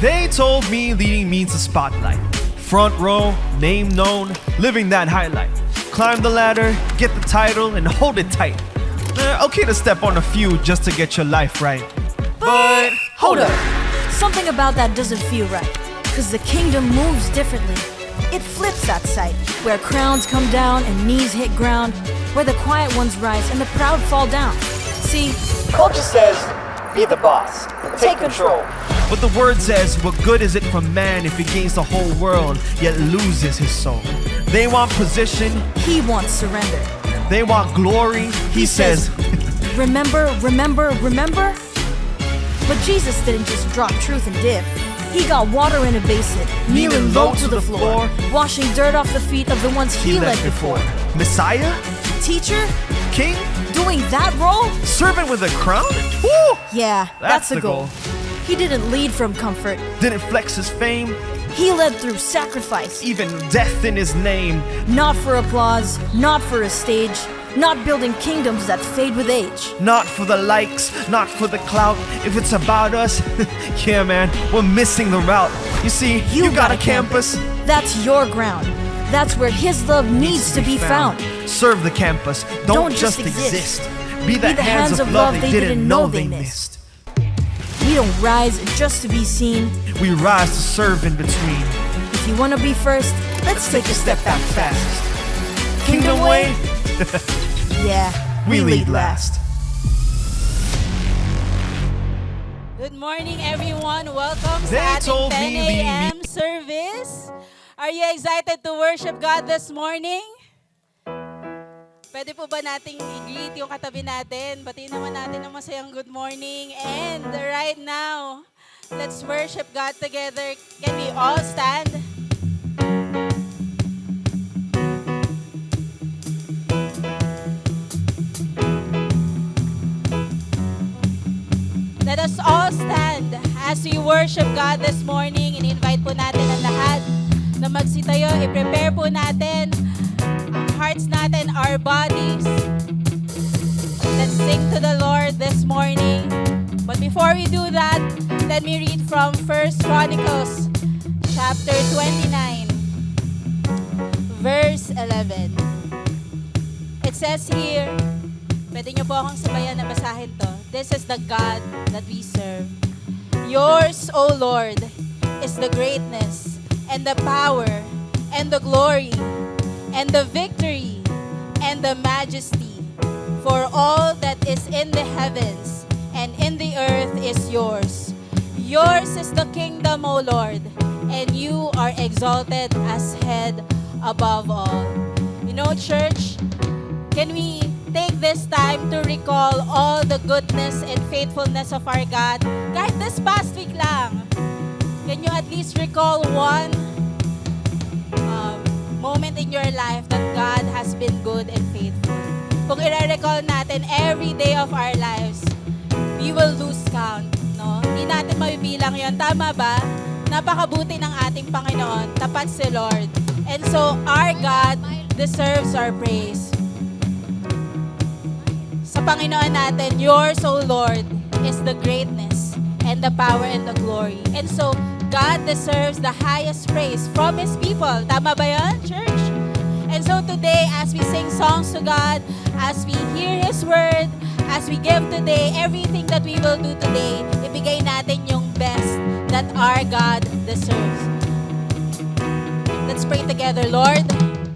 They told me leading means a spotlight. Front row, name known, living that highlight. Climb the ladder, get the title, and hold it tight. Okay to step on a few just to get your life right. But hold up. Something about that doesn't feel right. Cause the kingdom moves differently. It flips that sight, where crowns come down and knees hit ground, where the quiet ones rise and the proud fall down. See, culture says, be the boss, take control. But the word says, what good is it for man if he gains the whole world, yet loses his soul? They want position, he wants surrender. They want glory, he says, remember, remember, remember? But Jesus didn't just drop truth and dip. He got water in a basin, kneeling low to the floor, washing dirt off the feet of the ones he led before. Messiah? Teacher? King? Doing that role? Servant with a crown? Woo! Yeah, that's the goal. He didn't lead from comfort. Didn't flex his fame. He led through sacrifice. Even death in his name. Not for applause, not for a stage. Not building kingdoms that fade with age. Not for the likes, not for the clout. If it's about us, yeah man, we're missing the route. You see, you got a campus. That's your ground. That's where his love needs to be found. Serve the campus, don't just exist. Be the hands of love they didn't know they missed. We don't rise just to be seen. We rise to serve in between. If you wanna be first, let's take a step back fast. Kingdom way? Yeah, we lead last. Good morning, everyone. Welcome sa ating 10 a.m. service. Are you excited to worship God this morning? Pwede po ba nating i-greet yung katabi natin? Batiin naman natin ng masayang good morning. And right now, let's worship God together. Can we all stand? Let us all stand as we worship God this morning. In-invite po natin ang lahat na magsitayo. I-prepare po natin ang hearts natin, our bodies. Let's sing to the Lord this morning. But before we do that, let me read from 1 Chronicles chapter 29, verse 11. It says here, pwede niyo po akong sabayan na basahin to. This is the God that we serve. Yours, O Lord, is the greatness and the power and the glory and the victory and the majesty. For all that is in the heavens and in the earth is yours. Yours is the kingdom, O Lord, and you are exalted as head above all. You know, church, can we take this time to recall all the goodness and faithfulness of our God? Kahit this past week lang, can you at least recall one moment in your life that God has been good and faithful? Kung i-recall natin every day of our lives, we will lose count, no? Hindi natin mabibilang yon. Tama ba? Napakabuti ng ating Panginoon. Tapat si Lord. And so, our God deserves our praise. Sa Panginoon natin, yours, O Lord, is the greatness and the power and the glory. And so, God deserves the highest praise from His people. Tama ba yan, church? And so today, as we sing songs to God, as we hear His word, as we give today, everything that we will do today, ibigay natin yung best that our God deserves. Let's pray together. Lord,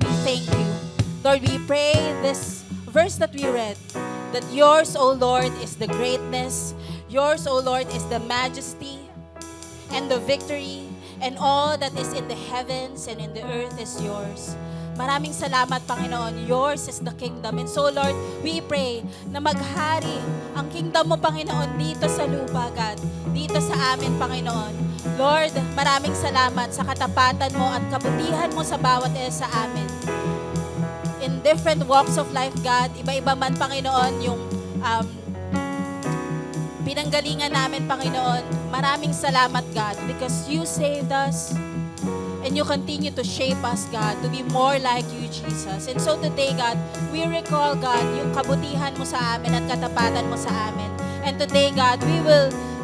we thank you. Lord, we pray this verse that we read, that yours, O Lord, is the greatness. Yours, O Lord, is the majesty and the victory, and all that is in the heavens and in the earth is yours. Maraming salamat, Panginoon. Yours is the kingdom. And so, Lord, we pray na maghari ang kingdom mo, Panginoon, dito sa lupa, God. Dito sa amin, Panginoon. Lord, maraming salamat sa katapatan mo at kabutihan mo sa bawat isa sa amin. In different walks of life, God, iba-iba man, Panginoon, yung pinanggalingan namin, Panginoon. Maraming salamat, God, because you saved us and you continue to shape us, God, to be more like you, Jesus. And so today, God, we recall, God, yung kabutihan mo sa amin at katapatan mo sa amin. And today, God, we will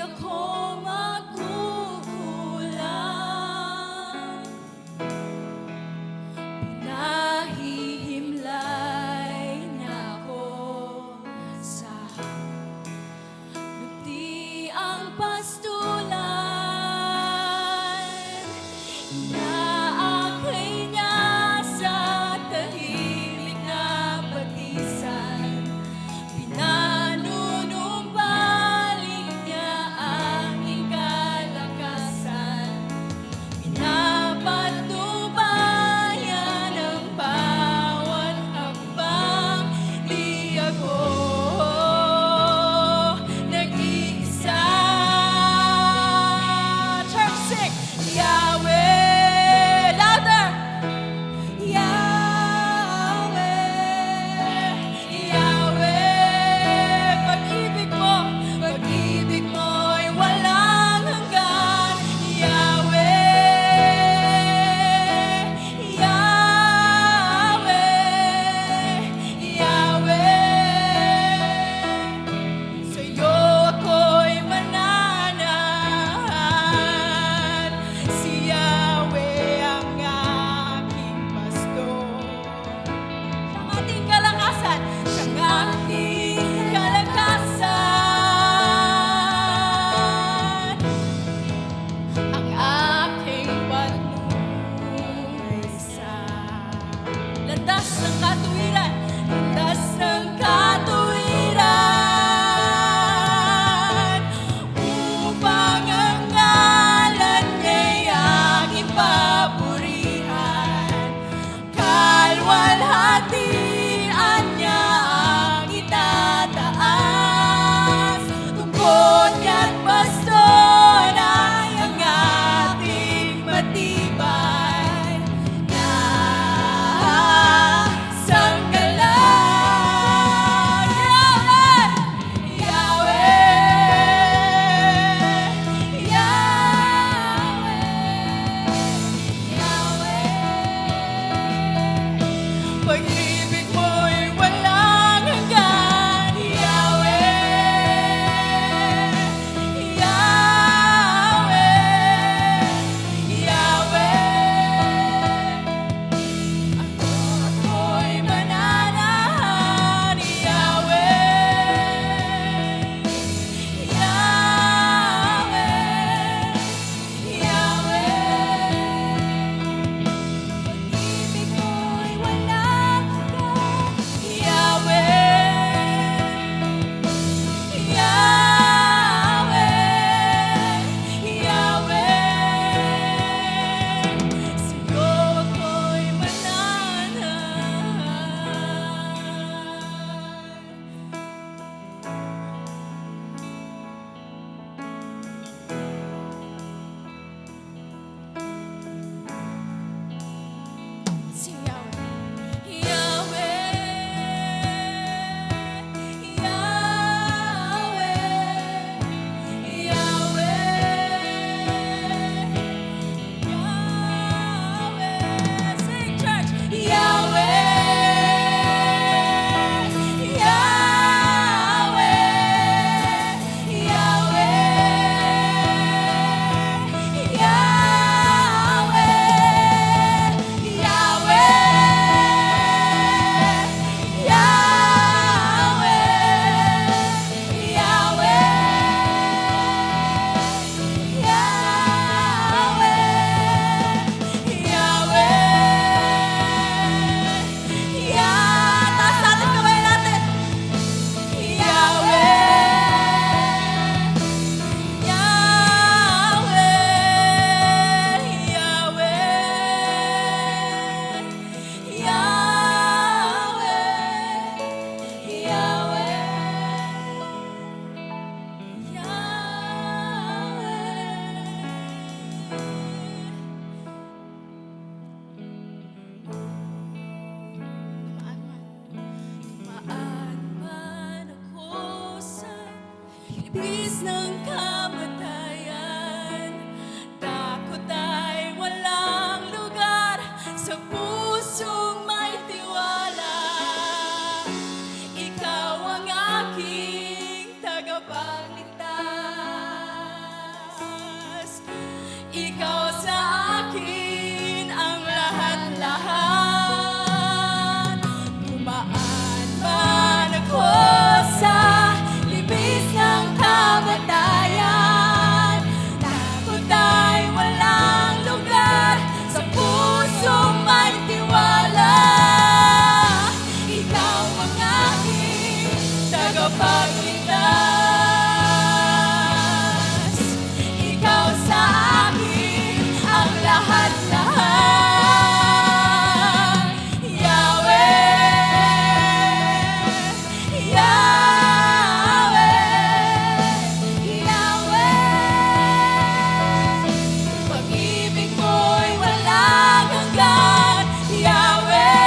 ako magkukulang. Pinahihimlay niya ako sa lutiang pastulan. Inaakay niya sa tahimik na batisan. Pinanunumbalik niya ang ikaw sa akin ang lahat-lahat. Dumaan man ako sa libis ng kamatayan, takot ay walang lugar sa pusong may tiwala. Ikaw ang aking tagapagligtas, ikaw sa akin ang lahat-lahat. Yahweh, Yahweh, Yahweh, pag-ibig mo'y walang hanggan. Yahweh,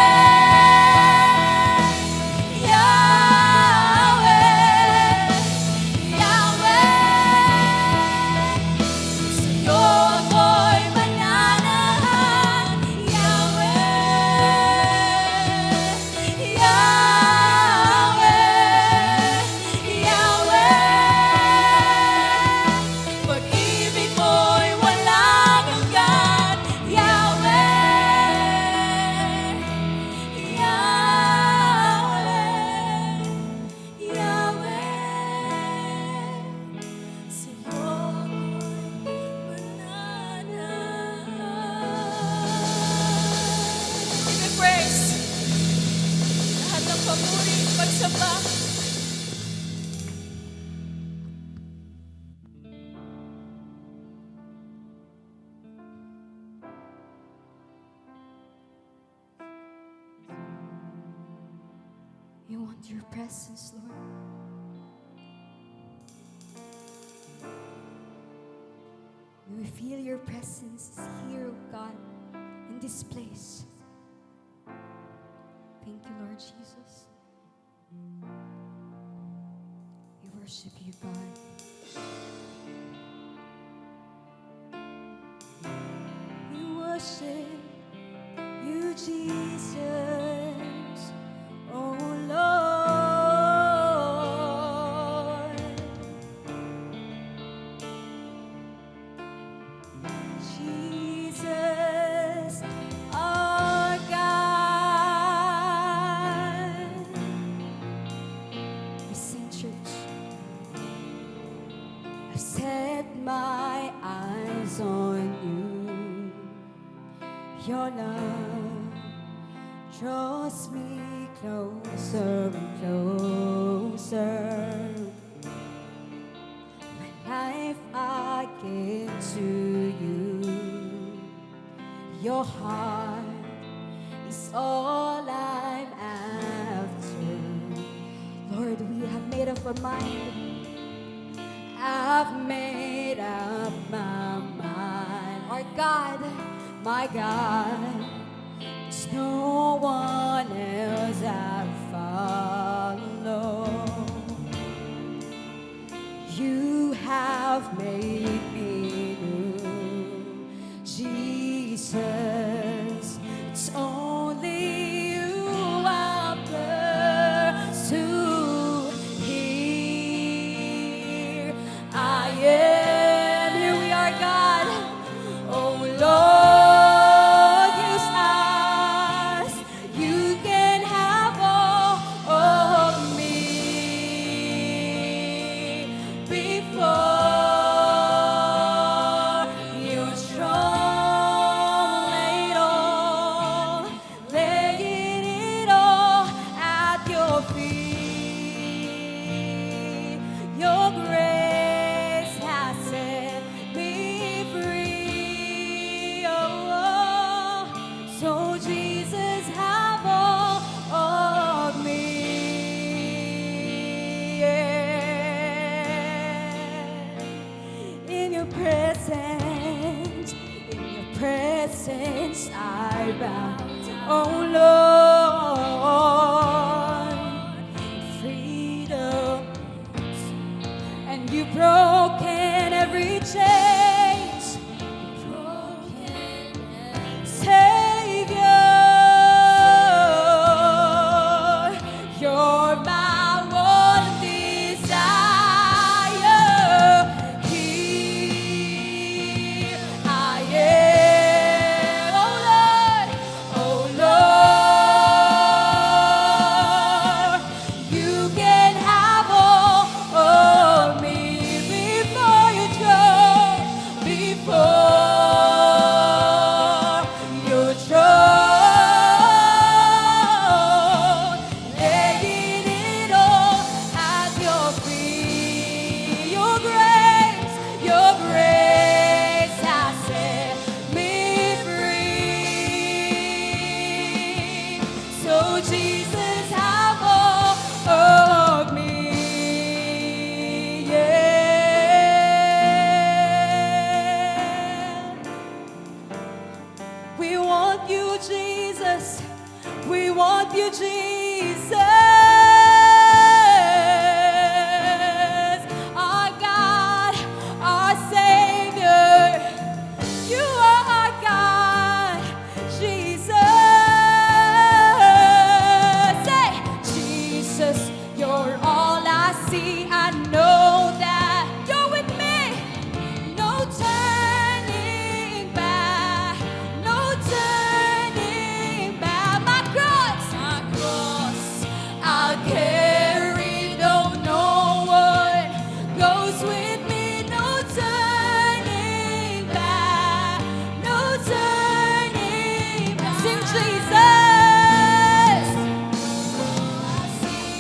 Yahweh, Yahweh, sa'yo ako'y mananahan. Yahweh, Yahweh, Yahweh, pag-ibig mo'y walang hanggan. Yahweh, Yahweh, Yahweh, sa'yo ako'y mananahan. Give it praise. Lahat ng papuri, pagsamba. We want your presence, Lord. We feel your presence is here, oh God, in this place. Thank you, Lord Jesus. We worship you, God. We worship you, Jesus. Oh Lord, Jesus, our God. We sing, church. I've set my eyes on you. Your love draws me closer and closer. My life I give to you. Your heart is all I'm after. Lord, we have made up our mind. I've made up my mind. Our God, my God, there's no one else I follow. You have made me new, Jesus. It's only you I pursue. Here I am. Here we are, God. Oh Lord, use us. You can have all of me. Before your throne, laying it all at your feet. Your grace has set me free. Oh, so Jesus, have all of me. Yeah. In your presence, I bow. Oh Lord, freedom, and you've broken every chains. Savior, you're my one desire. Here I We want you, Jesus. Our God, our Savior. You are our God, Jesus. Say, Jesus, you're all I see. I know that you're with me. No turning back, no turning back. My cross, I'll carry, though no one goes with me. No turning back, no turning back. Sing Jesus.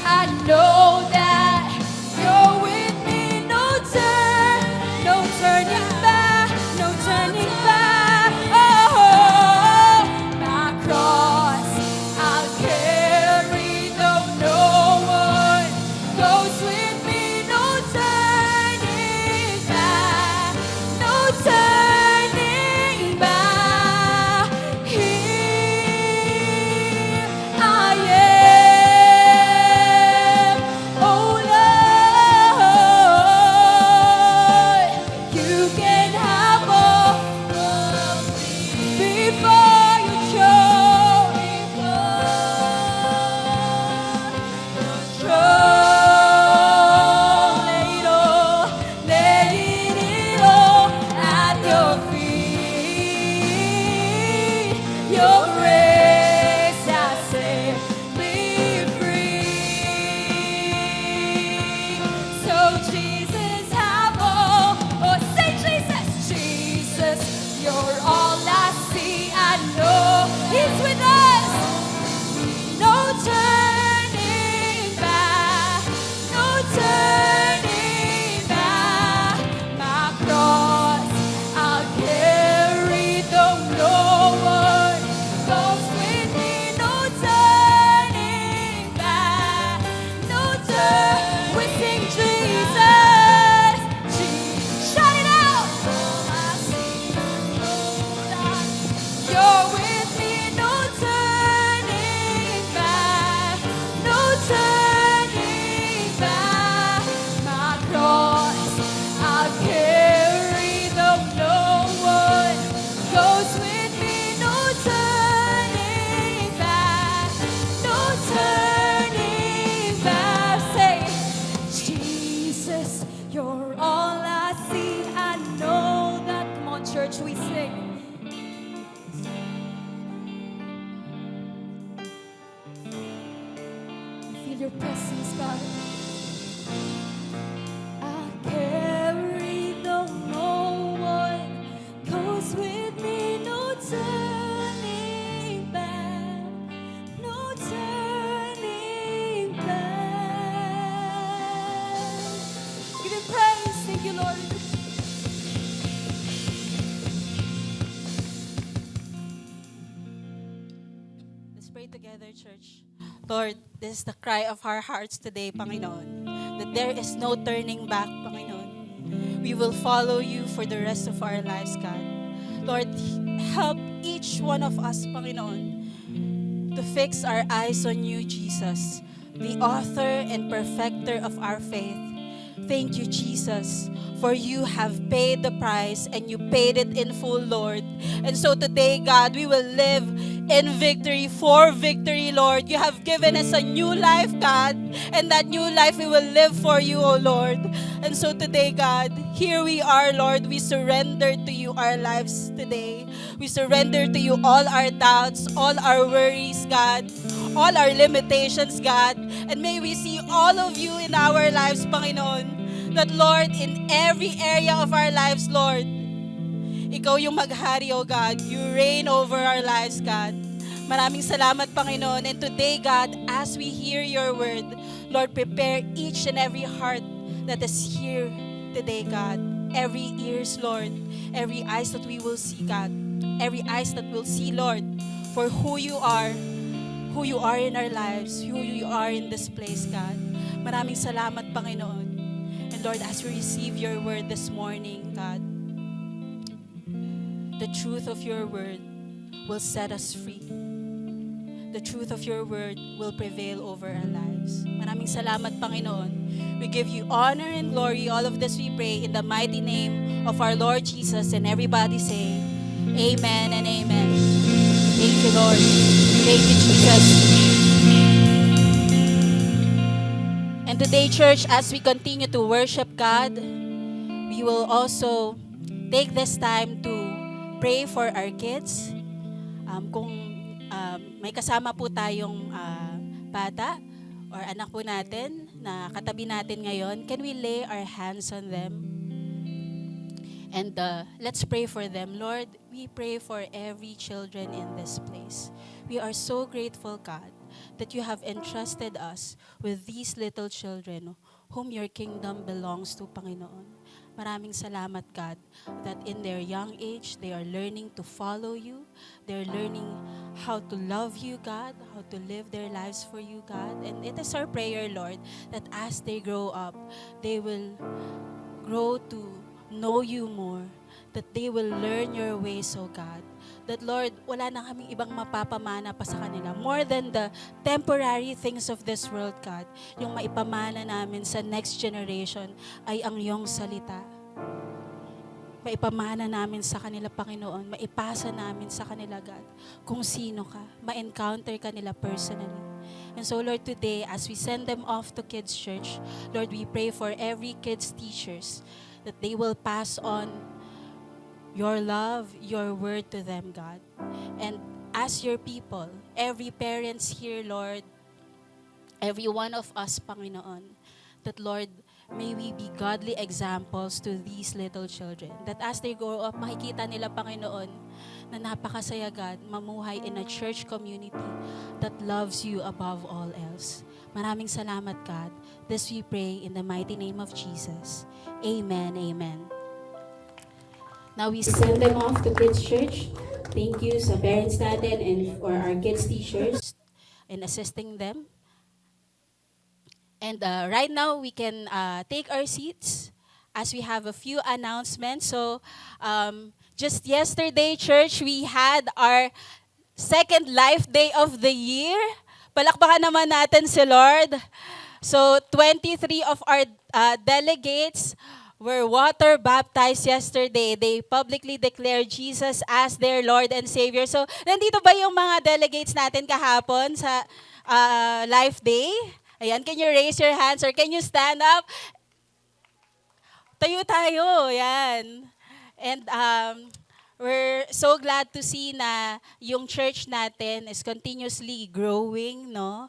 I know that you're with me. No turning back, no turning back. Oh, my cross I'll carry, though no one goes with me. No turning back, no turning back. Here I am, oh Lord, you can have all of me before you chose. Lay it all at your feet. Your grace has set me free. So Jesus, have all. Oh, say Jesus, Jesus, you're all I see. I know He's with us. No turning back, no turning back. My cross I'll carry, though no one goes with me. No turning back, no turn. We sing Jesus, shout it out. You're with me, no turning back, no turning back. My cross I'll carry, though no one goes with me. No turning back, no turning back. Say, Jesus, you're all I see. I know that. Come on, church, we sing. Feel your presence, God. I'll carry, though no one goes with me. No turning back, no turning back. Give Him praise. Thank you, Lord. Let's pray together, church. Lord, this is the cry of our hearts today, Panginoon, that there is no turning back, Panginoon. We will follow you for the rest of our lives, God. Lord, help each one of us, Panginoon, to fix our eyes on you, Jesus, the author and perfecter of our faith. Thank you, Jesus, for you have paid the price and you paid it in full, Lord. And so today, God, we will live in victory, for victory, Lord. You have given us a new life, God, and that new life we will live for you, O Lord. And so today, God, here we are, Lord. We surrender to you our lives today. We surrender to you all our doubts, all our worries, God, all our limitations, God. And may we see all of you in our lives, Panginoon. That, Lord, in every area of our lives, Lord, Ikaw yung maghari, O God. You reign over our lives, God. Maraming salamat, Panginoon. And today, God, as we hear your word, Lord, prepare each and every heart that is here today, God. Every ears, Lord. Every eyes that we will see, God. Every eyes that will see, Lord, for who you are in our lives, who you are in this place, God. Maraming salamat, Panginoon. And Lord, as we receive your word this morning, God, the truth of your word will set us free. the truth of your word will prevail over our lives. Maraming salamat, Panginoon. We give you honor and glory. All of this we pray in the mighty name of our Lord Jesus. And everybody say, Amen and Amen. Thank you, Lord. Thank you, Jesus. And today, church, as we continue to worship God, we will also take this time to pray for our kids. Kung may kasama po tayong bata or anak po natin na katabi natin ngayon, can we lay our hands on them? And let's pray for them. Lord, we pray for every children in this place. We are so grateful, God, that you have entrusted us with these little children whom your kingdom belongs to, Panginoon. Maraming salamat, God, that in their young age, they are learning to follow you. They're learning how to love you, God, how to live their lives for you, God. And it is our prayer, Lord, that as they grow up, they will grow to know you more, that they will learn your ways, oh God. That, Lord, wala na kaming ibang mapapamana pa sa kanila. More than the temporary things of this world, God, yung maipamana namin sa next generation ay ang iyong salita. Maipamana namin sa kanila, Panginoon. Maipasa namin sa kanila, God, kung sino ka. Ma-encounter ka nila personally. And so, Lord, today, as we send them off to Kids Church, Lord, we pray for every kids teachers that they will pass on your love, your word to them, God. And as your people, every parents here, Lord, every one of us, Panginoon, that, Lord, may we be godly examples to these little children. That as they grow up, makikita nila, Panginoon, na napakasaya, God, mamuhay in a church community that loves you above all else. Maraming salamat, God. This we pray in the mighty name of Jesus. Amen, amen. Now we send them off to Kids Church. Thank you sa parents natin and for our kids teachers in assisting them. And right now we can take our seats as we have a few announcements. So just yesterday, church, we had our second Life Day of the year. Palakpakan naman natin si Lord. So 23 of our delegates were water baptized yesterday. They publicly declared Jesus as their Lord and Savior. So, nandito ba yung mga delegates natin kahapon sa Life Day? Ayan, can you raise your hands or can you stand up? Tayo tayo, yan. And we're so glad to see na yung church natin is continuously growing, no?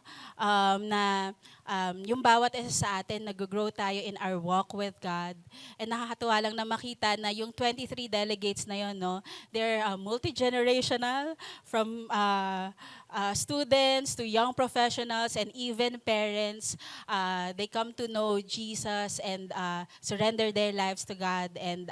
Yung bawat isa sa atin, nag-grow tayo in our walk with God. And nakakatuwa lang na makita na yung 23 delegates na yun, no? They're multi-generational, from students to young professionals and even parents. They come to know Jesus and surrender their lives to God. And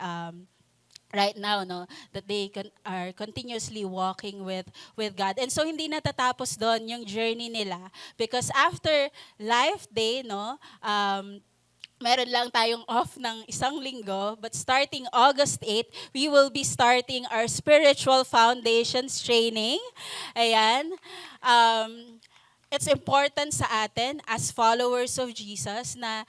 right now, no, that they are continuously walking with God. And so hindi natatapos doon yung journey nila, because after Life Day, no, meron lang tayong off ng isang linggo, but starting August 8, we will be starting our spiritual foundations training. Ayan. It's important sa atin as followers of Jesus na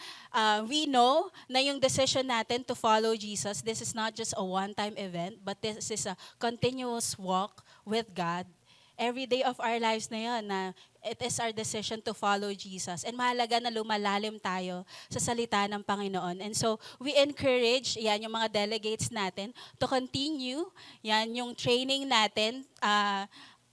we know na yung decision natin to follow Jesus, this is not just a one-time event, but this is a continuous walk with God. Every day of our lives na yun, na it is our decision to follow Jesus. And mahalaga na lumalalim tayo sa salita ng Panginoon. And so, we encourage, yan, yung mga delegates natin to continue, yan, yung training natin,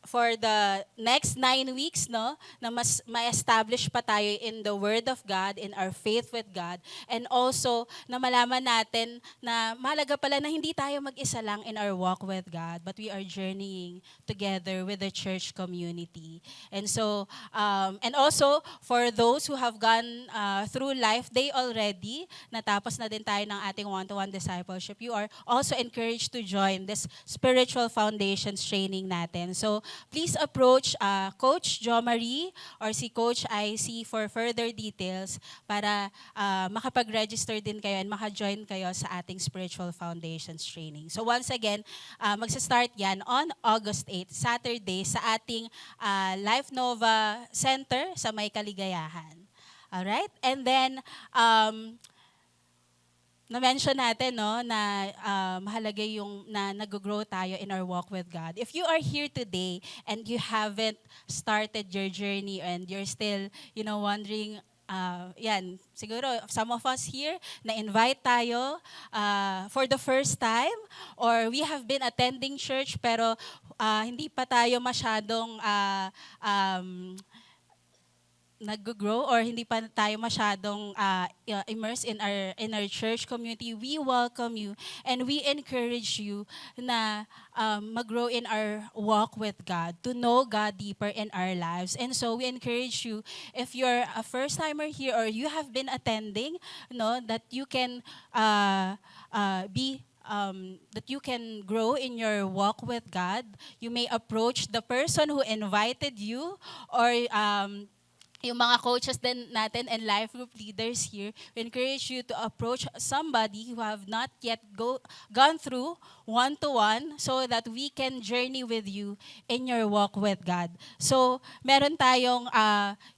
for the next 9 weeks, no, na mas ma-establish pa tayo in the Word of God, in our faith with God, and also na malaman natin na mahalaga pala na hindi tayo mag-isa lang in our walk with God, but we are journeying together with the church community. And so, and also for those who have gone through Life Day already, natapos na din tayo ng ating one-to-one discipleship, you are also encouraged to join this spiritual foundations training natin. So, please approach Coach Jo Marie or si Coach IC for further details para makapag-register din kayo and maka-join kayo sa ating Spiritual Foundations training. So once again, magsa-start yan on August 8, Saturday, sa ating Life Nova Center sa May Kaligayahan. Alright? And then, na-mention natin no, na mahalaga yung na nag-grow tayo in our walk with God. If you are here today and you haven't started your journey and you're still, wondering, yan, siguro some of us here na-invite tayo for the first time, or we have been attending church pero hindi pa tayo masyadong nag-grow or hindi pa tayo masyadong immersed in our church community, we welcome you and we encourage you na mag-grow in our walk with God, to know God deeper in our lives. And so we encourage you, if you're a first-timer here or you have been attending, that you can that you can grow in your walk with God. You may approach the person who invited you, or yung mga coaches din natin and life group leaders here, we encourage you to approach somebody who have not yet gone through one-to-one so that we can journey with you in your walk with God. So, meron tayong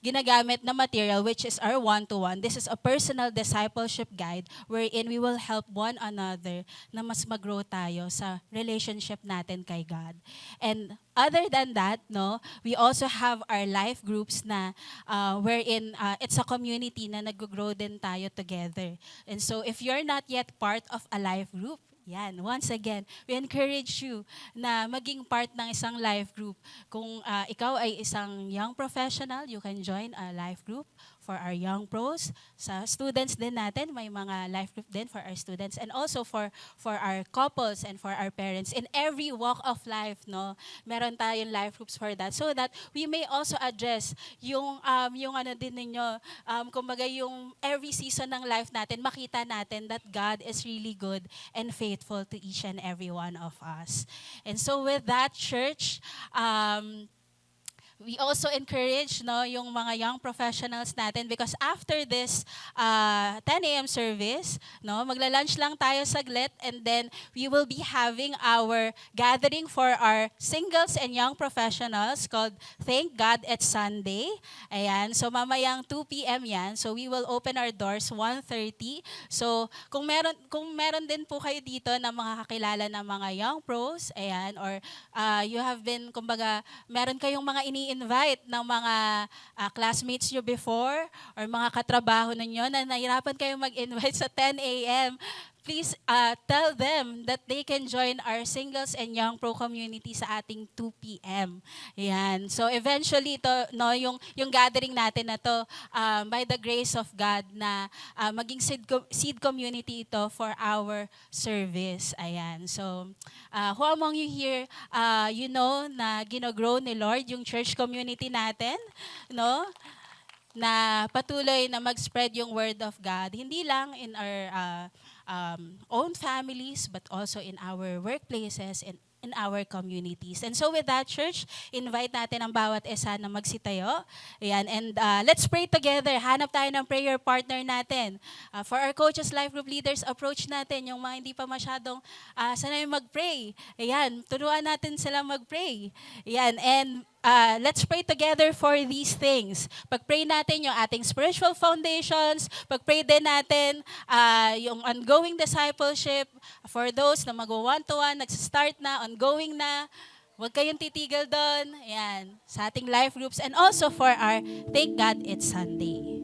ginagamit na material which is our one-to-one. This is a personal discipleship guide wherein we will help one another na mas mag-grow tayo sa relationship natin kay God. And other than that, we also have our life groups na wherein it's a community na nag-grow din tayo together. And so if you're not yet part of a life group, once again, we encourage you na maging part ng isang life group. Kung ikaw ay isang young professional, you can join a life group for our young pros. Sa students din natin, may mga life group din for our students, and also for our couples and for our parents. In every walk of life, meron tayong life groups for that, so that we may also address yung ano din ninyo, kumbaga yung every season ng life natin, makita natin that God is really good and faithful to each and every one of us. And so with that, church, we also encourage yung mga young professionals natin, because after this 10 a.m. service, magla-lunch lang tayo saglit, and then we will be having our gathering for our singles and young professionals called Thank God It's Sunday. Ayan, so mamayang 2 p.m. yan. So we will open our doors 1:30. So kung meron din po kayo dito na mga kakilala na mga young pros, ayan, or you have been, kumbaga, meron kayong mga invite ng mga classmates nyo before or mga katrabaho ninyo na nahirapan kayong mag-invite sa 10 a.m., please tell them that they can join our singles and young pro community sa ating 2 p.m. Yan. So eventually, yung gathering natin na to, by the grace of God, na maging seed community ito for our service. Ayan. So, who among you here, na ginogrow ni Lord yung church community natin? Na patuloy na mag-spread yung word of God, hindi lang in our own families, but also in our workplaces and in our communities. And so with that, church, invite natin ang bawat isa na magsitayo. Ayan, and let's pray together. Hanap tayo ng prayer partner natin. For our coaches, life group leaders, approach natin yung mga hindi pa masyadong sanay mag-pray. Ayan, turuan natin sila mag-pray. Ayan, and let's pray together for these things. Pag-pray natin yung ating spiritual foundations, pag-pray din natin yung ongoing discipleship for those na mag-one-to-one, nag-start na, ongoing na. Huwag kayong titigil doon. Ayan, sa ating life groups, and also for our Thank God It's Sunday.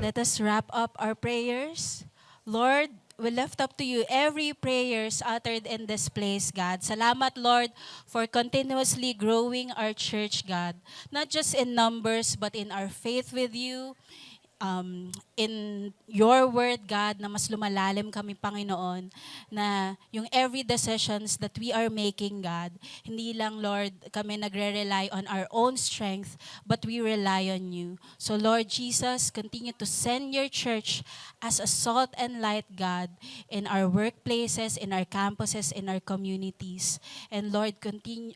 let us wrap up our prayers. Lord, we lift up to you every prayers uttered in this place, God. Salamat, Lord, for continuously growing our church, God. Not just in numbers, but in our faith with you, in your word, God, na mas lumalalim kami, Panginoon, na yung every decisions that we are making, God, hindi lang, Lord, kami nagre-rely on our own strength, but we rely on you. So, Lord Jesus, continue to send your church as a salt and light, God, in our workplaces, in our campuses, in our communities. And Lord, continue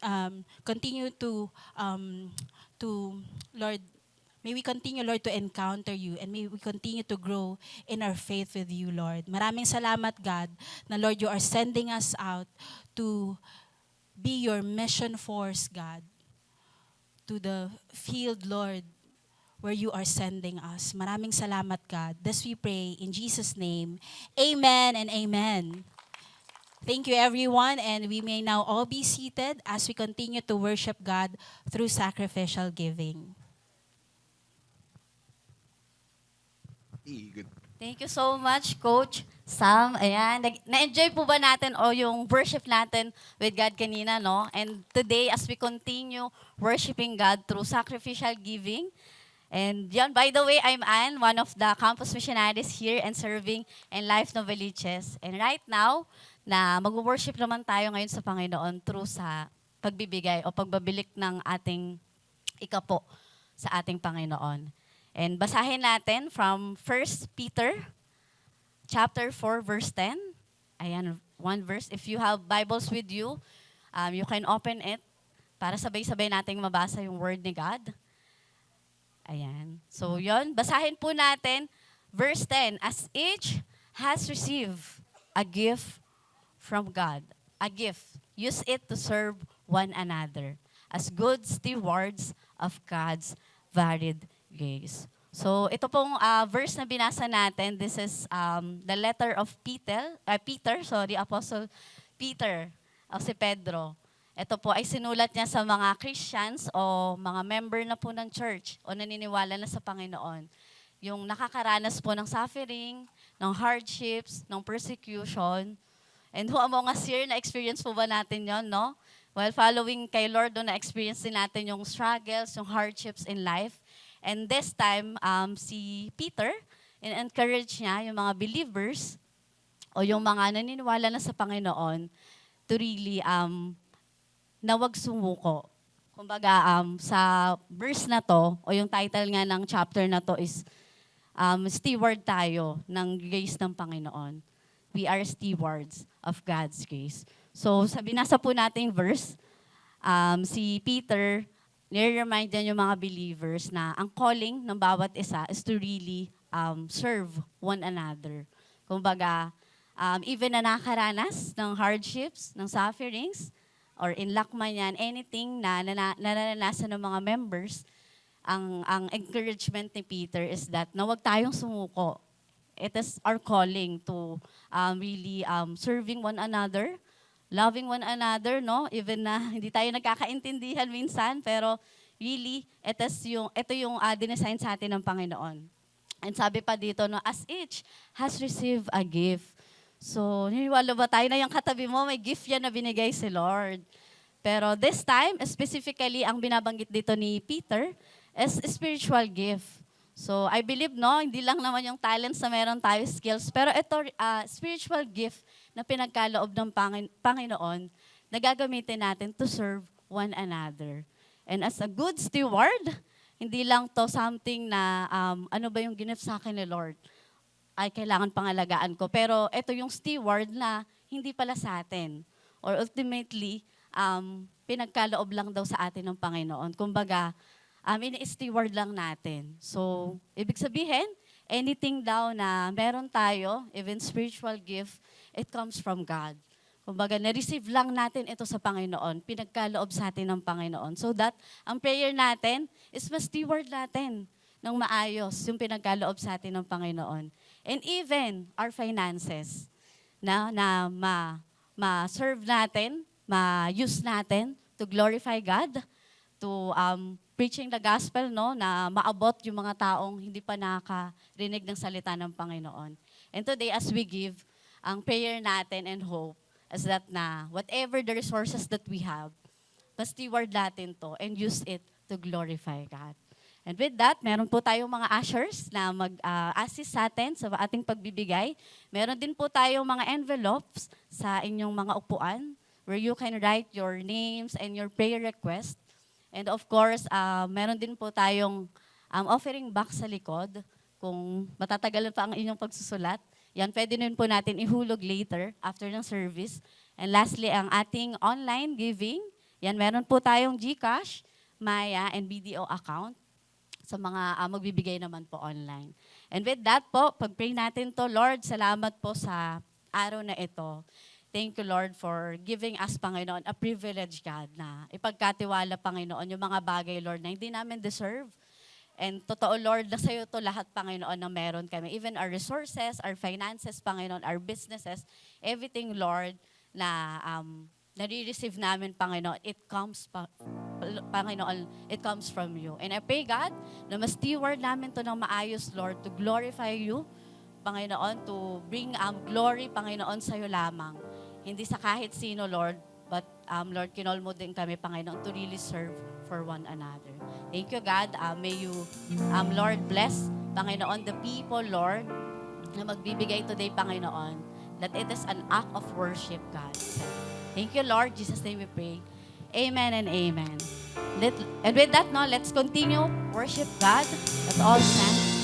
to Lord, may we continue, Lord, to encounter you, and may we continue to grow in our faith with you, Lord. Maraming salamat, God, na Lord, you are sending us out to be your mission force, God, to the field, Lord, where you are sending us. Maraming salamat, God. This we pray in Jesus' name. Amen and amen. Thank you, everyone, and we may now all be seated as we continue to worship God through sacrificial giving. Good. Thank you so much, Coach Sam. Ayan, na-enjoy po ba natin yung worship natin with God kanina, no? And today, as we continue worshiping God through sacrificial giving, and yun, by the way, I'm Anne, one of the campus missionaries here and serving in Life Novaliches. And right now, na mag-worship naman tayo ngayon sa Panginoon through sa pagbibigay o pagbabilik ng ating ikapo sa ating Panginoon. And basahin natin from 1 Peter chapter 4, verse 10. Ayan, one verse. If you have Bibles with you, you can open it para sabay-sabay nating mabasa yung Word ni God. Ayan. So, yon, basahin po natin verse 10. As each has received a gift from God, a gift, use it to serve one another as good stewards of God's varied grace. So, ito pong verse na binasa natin, this is the letter of Apostle Peter, o si Pedro. Ito po ay sinulat niya sa mga Christians o mga member na po ng church o naniniwala na sa Panginoon. Yung nakakaranas po ng suffering, ng hardships, ng persecution. And who among us here, na-experience po ba natin yon, no? While following kay Lord, na-experience din natin yung struggles, yung hardships in life. And this time, si Peter, encourage niya yung mga believers o yung mga naniniwala na sa Panginoon to really na wag sumuko. Kumbaga, sa verse na to, o yung title nga ng chapter na to is steward tayo ng grace ng Panginoon. We are stewards of God's grace. So, sa binasa po nating verse, si Peter, nire-remind niya yung mga believers na ang calling ng bawat isa is to really serve one another. Kumbaga, even na nakaranas ng hardships, ng sufferings, or in luck man yan, anything na naranasan ng mga members, ang encouragement ni Peter is that na huwag tayong sumuko. It is our calling to really serving one another, loving one another, no? Even na hindi tayo nagkakaintindihan minsan, pero really, ito yung dinesign sa atin ng Panginoon. And sabi pa dito, no, as each has received a gift. So, niniwala ba tayo na yung katabi mo, may gift yan na binigay si Lord. Pero this time, specifically, ang binabanggit dito ni Peter is spiritual gift. So, I believe, no, hindi lang naman yung talents na meron tayo, skills, pero ito, spiritual gift na pinagkaloob ng Panginoon na gagamitin natin to serve one another. And as a good steward, hindi lang to something na, ano ba yung gift sa akin ni Lord? Ay, kailangan pangalagaan ko. Pero ito yung steward na hindi pala sa atin. Or ultimately, pinagkaloob lang daw sa atin ng Panginoon. Kumbaga, ini-steward lang natin. So, ibig sabihin, anything daw na meron tayo, even spiritual gift, it comes from God. Kumbaga, na-receive lang natin ito sa Panginoon, pinagkaloob sa atin ng Panginoon. So that, ang prayer natin is ma-steward natin ng maayos yung pinagkaloob sa atin ng Panginoon. And even our finances, na ma-serve natin, ma-use natin to glorify God, to preaching the gospel, no, na maabot yung mga taong hindi pa nakarinig ng salita ng Panginoon. And today, as we give, ang prayer natin and hope is that na whatever the resources that we have, steward natin to and use it to glorify God. And with that, meron po tayong mga ushers na mag-assist sa atin sa ating pagbibigay. Meron din po tayong mga envelopes sa inyong mga upuan where you can write your names and your prayer request. And of course, meron din po tayong offering box sa likod. Kung matatagalan pa ang inyong pagsusulat, yan pwede din po natin ihulog later after ng service. And lastly, ang ating online giving. Yan, meron po tayong GCash, Maya, and BDO account sa mga magbibigay naman po online. And with that po, pag-pray natin to, Lord, salamat po sa araw na ito. Thank you, Lord, for giving us, Panginoon, a privilege, God, na ipagkatiwala, Panginoon, yung mga bagay, Lord, na hindi namin deserve. And totoo, Lord, na sa'yo to lahat, Panginoon, na meron kami. Even our resources, our finances, Panginoon, our businesses, everything, Lord, na nare-receive namin, Panginoon, Panginoon, it comes from you. And I pray, God, na mas steward namin to ng maayos, Lord, to glorify you, Panginoon, to bring glory, Panginoon, sa'yo lamang. Hindi sa kahit sino, Lord, but, Lord, kinol mo din kami, Panginoon, to really serve for one another. Thank you, God. May you, Lord, bless, Panginoon, the people, Lord, na magbibigay today, Panginoon, that it is an act of worship, God. Thank you, Lord. In Jesus' name we pray. Amen and amen. And with that, no, let's continue worship God. Let's all stand.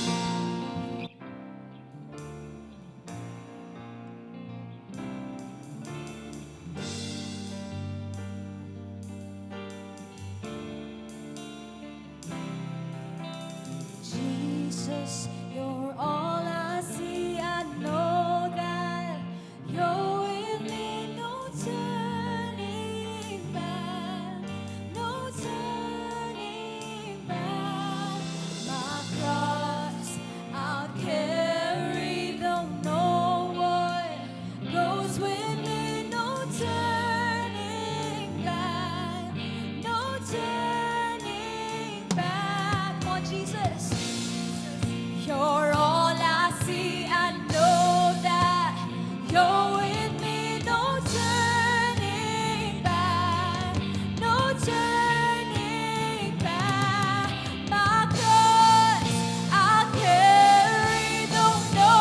Jesus, you're all I see. I know that you're with me. No turning back, no turning back. My cross I'll carry, though no one goes with me. No turning back, no turning back. Come on, Jesus. You're all I see. I know that you're with me. No turning back, no turning back. My cross I'll carry, though no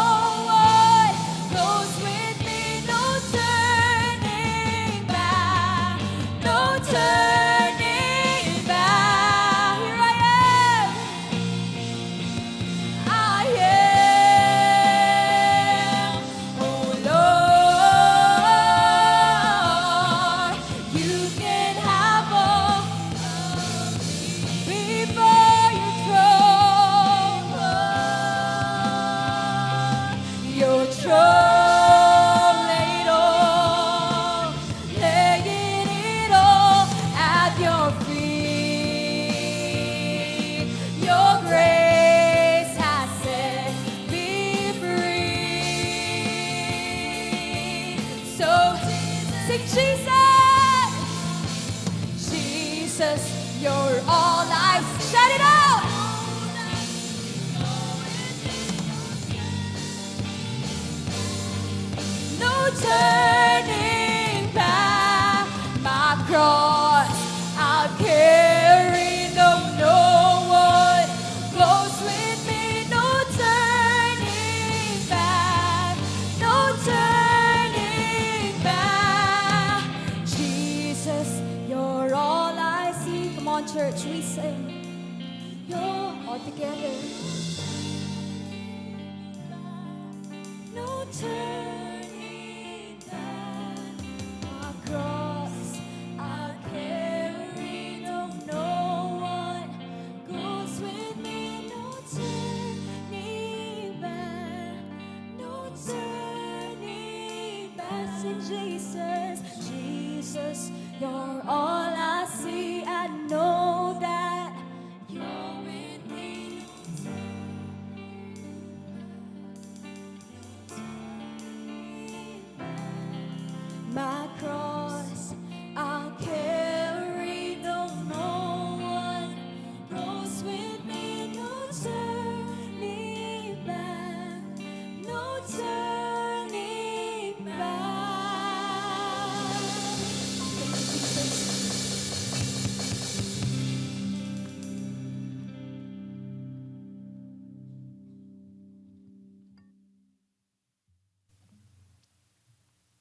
one goes with me. No turning back, no turning back. Here I am. I am, oh Lord, you can have all of me before your throne, lay it all at your feet. Your grace has set me free. So, sing Jesus, Jesus, you're all I see. Shout it out. No turning back. My cross I'll carry, though no one goes with me. No turning back, no turning back. Jesus, you're all I see. Come on, church, we sing. You're all together. No turning back. My cross I'll carry, though no one goes with me. No turning back, no turning back. Sing Jesus, Jesus, you're all I see. I know that you're with me. My cross I'll carry, though no one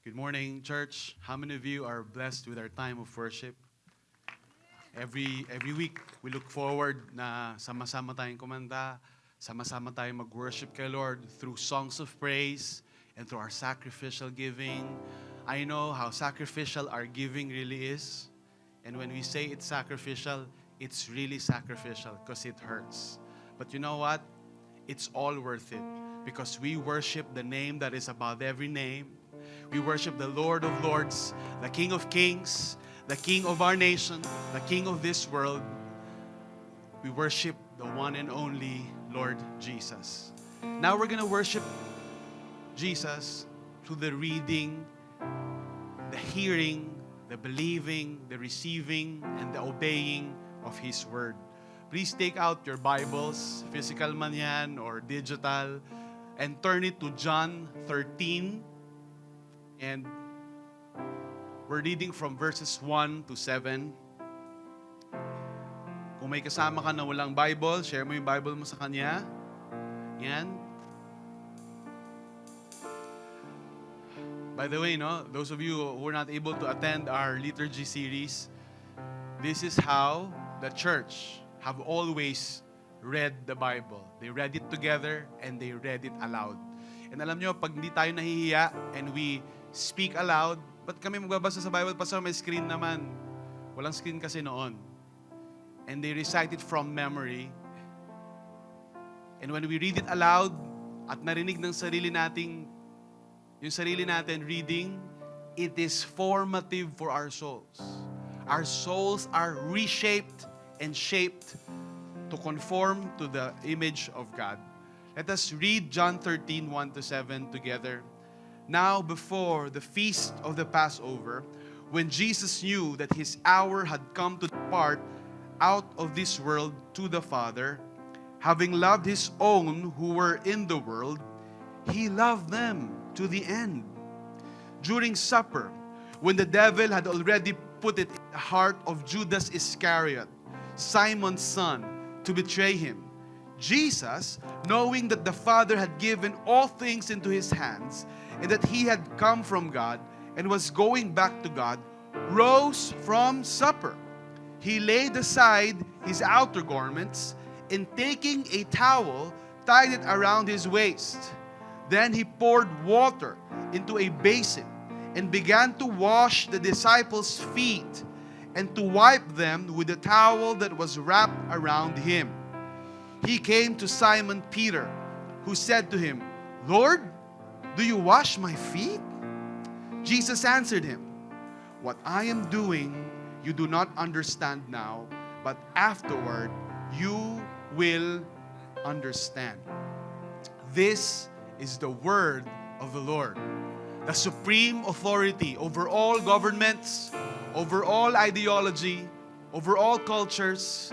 Good morning, church. How many of you are blessed with our time of worship? Every week, we look forward na sama-sama tayong kumanta, sama-sama tayong mag-worship kay Lord through songs of praise and through our sacrificial giving. I know how sacrificial our giving really is. And when we say it's sacrificial, it's really sacrificial because it hurts. But you know what? It's all worth it because we worship the name that is above every name. We worship the Lord of Lords, the King of Kings, the King of our nation, the King of this world. We worship the one and only Lord Jesus. Now we're going to worship Jesus through the reading, the hearing, the believing, the receiving, and the obeying of His Word. Please take out your Bibles, physical man yan or digital, and turn it to John 13. And we're reading from verses 1 to 7. Kung may kasama ka na walang Bible, share mo yung Bible mo sa kanya. Yan. By the way, those of you who were not able to attend our liturgy series, this is how the church have always read the Bible. They read it together and they read it aloud. And alam nyo, pag hindi tayo nahihiya and we speak aloud, ba't kami magbabasa sa Bible? Pastor, may screen naman. Walang screen kasi noon. And they recite it from memory. And when we read it aloud at narinig ng yung sarili natin reading, it is formative for our souls. Our souls are reshaped and shaped to conform to the image of God. Let us read John 13, 1 to 7 together. Now, before the feast of the Passover, when Jesus knew that His hour had come to depart out of this world to the Father, having loved His own who were in the world, He loved them to the end. During supper, when the devil had already put it in the heart of Judas Iscariot, Simon's son, to betray Him, Jesus, knowing that the Father had given all things into His hands, and that He had come from God and was going back to God, rose from supper. He laid aside His outer garments, and taking a towel, tied it around His waist. Then He poured water into a basin and began to wash the disciples' feet and to wipe them with the towel that was wrapped around Him. He came to Simon Peter, who said to Him, Lord, do you wash my feet? Jesus answered him, what I am doing you do not understand now, but afterward you will understand. This is the word of the Lord, the supreme authority over all governments, over all ideology, over all cultures,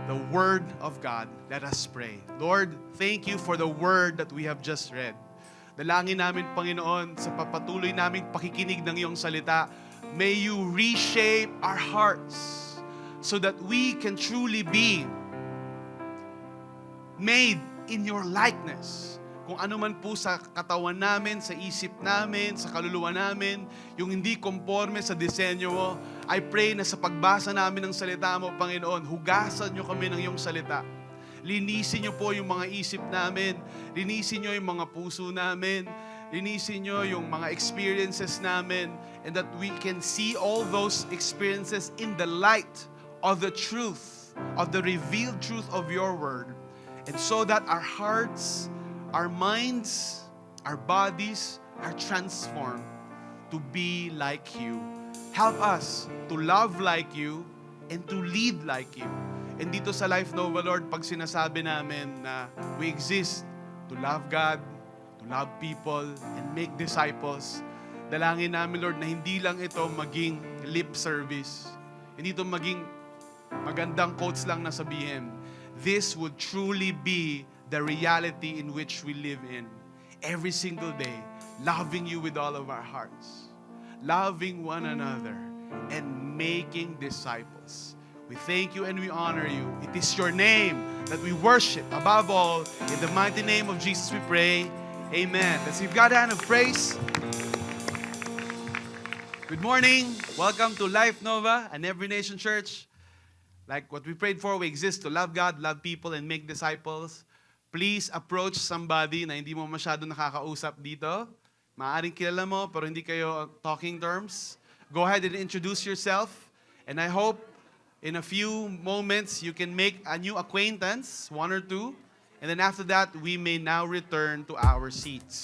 the Word of God. Let us pray. Lord, thank you for the Word that we have just read. Dalangin namin, Panginoon, sa papatuloy naming pakikinig ng iyong salita, may you reshape our hearts so that we can truly be made in your likeness. Kung ano man po sa katawan namin, sa isip namin, sa kaluluwa namin, yung hindi konforme sa disenyo mo, I pray na sa pagbasa namin ng salita mo, Panginoon, hugasan nyo kami ng iyong salita. Linisin nyo po yung mga isip namin, linisin nyo yung mga puso namin, linisin nyo yung mga experiences namin, and that we can see all those experiences in the light of the truth, of the revealed truth of your word, and so that our hearts, our minds, our bodies are transformed to be like you. Help us to love like you and to lead like you. And dito sa Life Nova, Lord, pag sinasabi namin na we exist to love God, to love people, and make disciples, dalangin namin, Lord, na hindi lang ito maging lip service. Hindi ito maging magandang quotes lang na sabihin. This would truly be the reality in which we live in every single day, loving you with all of our hearts, loving one another, and making disciples. We thank you and we honor you. It is your name that we worship above all. In the mighty name of Jesus we pray. Amen. Let's give God a hand of praise. Good morning. Welcome to Life Nova and Every Nation Church. Like what we prayed for, we exist to love God, love people, and make disciples. Please approach somebody na hindi mo masyado nakakausap dito. Maaring kilala mo, pero hindi kayo talking terms. Go ahead and introduce yourself. And I hope in a few moments you can make a new acquaintance, one or two. And then after that, we may now return to our seats.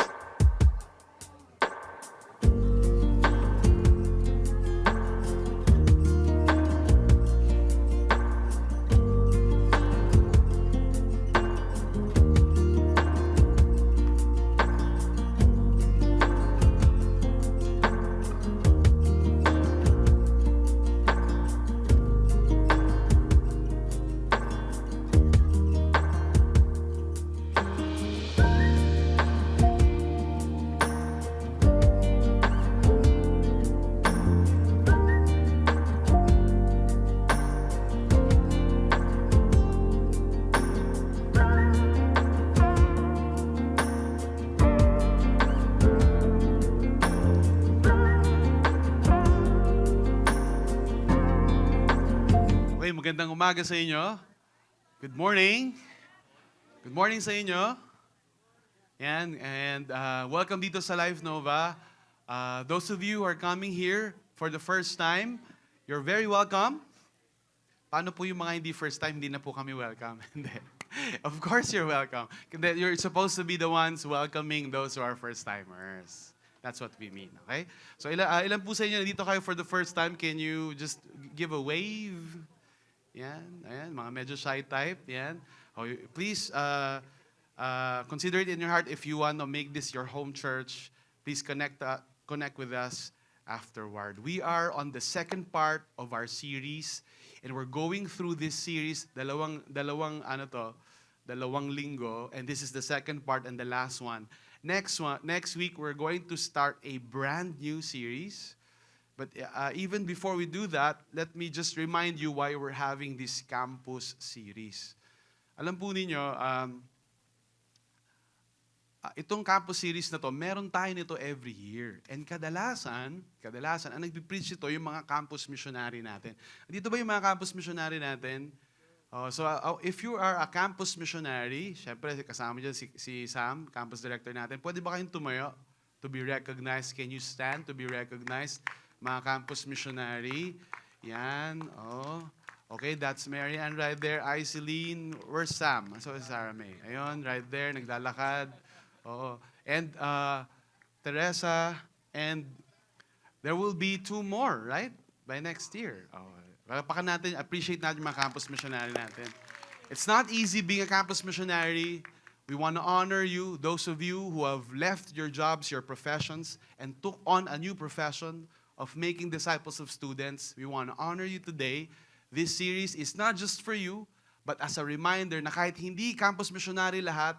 Okay, magandang umaga sa inyo. Good morning. Good morning sa inyo. Yan, and welcome dito sa Life Nova. Those of you who are coming here for the first time, you're very welcome. Paano po yung mga hindi first time, hindi na po kami welcome? Hindi. Of course you're welcome. You're supposed to be the ones welcoming those who are first-timers. That's what we mean, okay? So ilan po sa inyo dito kayo for the first time? Can you just give a wave? Yan, ayan, mga medyo shy type, yan. Oh, please consider it in your heart if you want to make this your home church. Please connect with us afterward. We are on the second part of our series, and we're going through this series, dalawang linggo, and this is the second part and the last one. Next week, we're going to start a brand new series. But even before we do that, let me just remind you why we're having this campus series. Alam po ninyo, itong campus series na to, meron tayo nito every year. And kadalasan, ang nagpipreach ito yung mga campus missionary natin. Dito ba yung mga campus missionary natin? So if you are a campus missionary, syempre kasama dyan si Sam, campus director natin, pwede ba kayong tumayo to be recognized? Can you stand to be recognized? Mga campus missionary. Yan. Oh. Okay, that's Mary Ann right there. Aiseline. Where's Sam? So is Sarah May. Ayun, right there, naglalakad. Oo. And Teresa. And there will be 2 more, right? By next year. Oh. Palakpakan natin, appreciate natin yung mga campus missionary natin. It's not easy being a campus missionary. We want to honor you, those of you who have left your jobs, your professions, and took on a new profession of making disciples of students. We want to honor you today. This series is not just for you, but as a reminder na kahit hindi campus missionary lahat,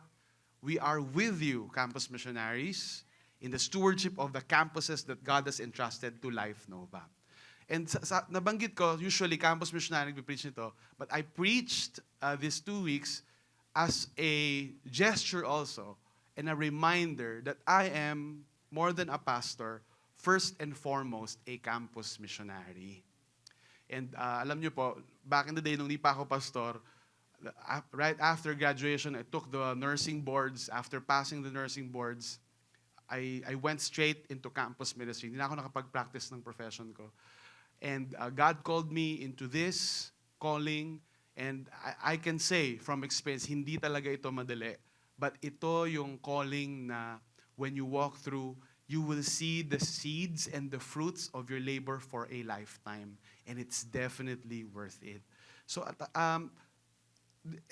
we are with you, campus missionaries, in the stewardship of the campuses that God has entrusted to Life Nova. And nabanggit ko, usually campus missionary nagpipreach nito, but I preached these 2 weeks as a gesture also, and a reminder that I am more than a pastor, first and foremost, a campus missionary. And alam niyo po, back in the day, nung di pa ako pastor, right after graduation, I took the nursing boards. After passing the nursing boards, I went straight into campus ministry. Hindi na ako nakapag-practice ng profession ko. And God called me into this calling, and I can say from experience, hindi talaga ito madali. But ito yung calling na when you walk through, you will see the seeds and the fruits of your labor for a lifetime. And it's definitely worth it. So,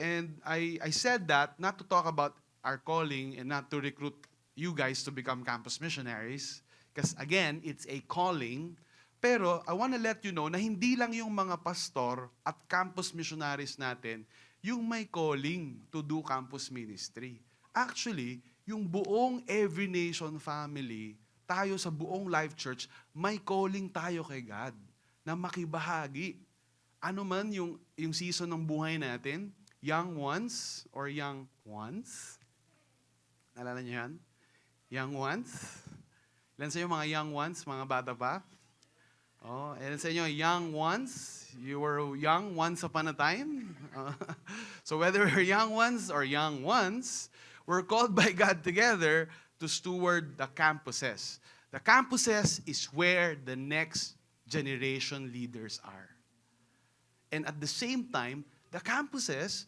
and I said that not to talk about our calling and not to recruit you guys to become campus missionaries. Because again, it's a calling. Pero I want to let you know na hindi lang yung mga pastor at campus missionaries natin yung may calling to do campus ministry. Actually, yung buong Every Nation family, tayo sa buong Life Church, may calling tayo kay God na makibahagi. Ano man yung season ng buhay natin, young ones or young ones? Naalala niyo yan? Young ones? Ilan sa'yo mga young ones, mga bata pa? Oh, and sa inyo, young ones, you were young once upon a time. So whether we're young ones or young ones, we're called by God together to steward the campuses. The campuses is where the next generation leaders are. And at the same time, the campuses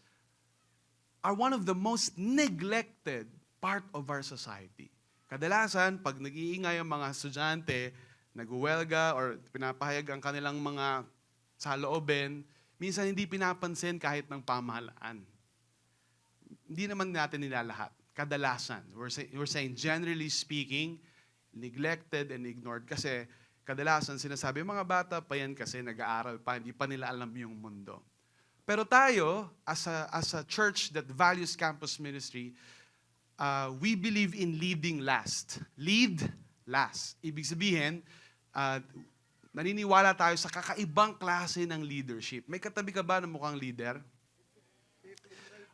are one of the most neglected part of our society. Kadalasan, pag nag-iingay ang mga estudyante, nag-uwelga or pinapahayag ang kanilang mga saloobin, minsan hindi pinapansin kahit ng pamahalaan. Hindi naman natin nilalahat. Kadalasan. We're saying, generally speaking, neglected and ignored kasi kadalasan sinasabi, mga bata pa yan kasi nag-aaral pa, hindi pa nila alam yung mundo. Pero tayo, as a church that values campus ministry, we believe in leading last. Lead last. Ibig sabihin, naniniwala tayo sa kakaibang klase ng leadership. May katabi ka ba na mukhang leader?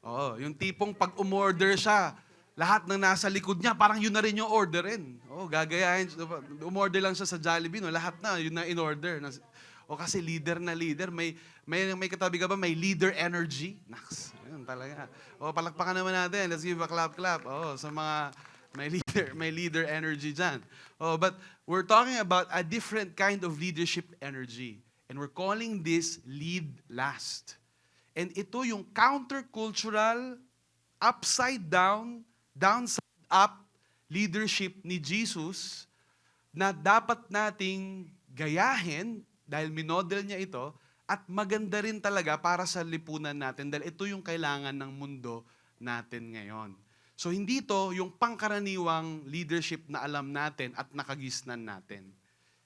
Oo, yung tipong pag umorder siya, lahat ng nasa likod niya, parang yun na rin yung orderin. Oo, gagayahin. Umorder lang siya sa Jollibee, no? Lahat na, yun na in-order. O kasi leader na leader. May katabi ka ba, may leader energy? Naks, yun talaga. O, palakpakan naman natin. Let's give a clap. O, sa mga may leader energy dyan. Oh, but we're talking about a different kind of leadership energy. And we're calling this lead last. And ito yung countercultural, upside down, downside up leadership ni Jesus na dapat nating gayahin dahil minodel niya ito at maganda rin talaga para sa lipunan natin dahil ito yung kailangan ng mundo natin ngayon. So hindi to yung pangkaraniwang leadership na alam natin at nakagisnan natin.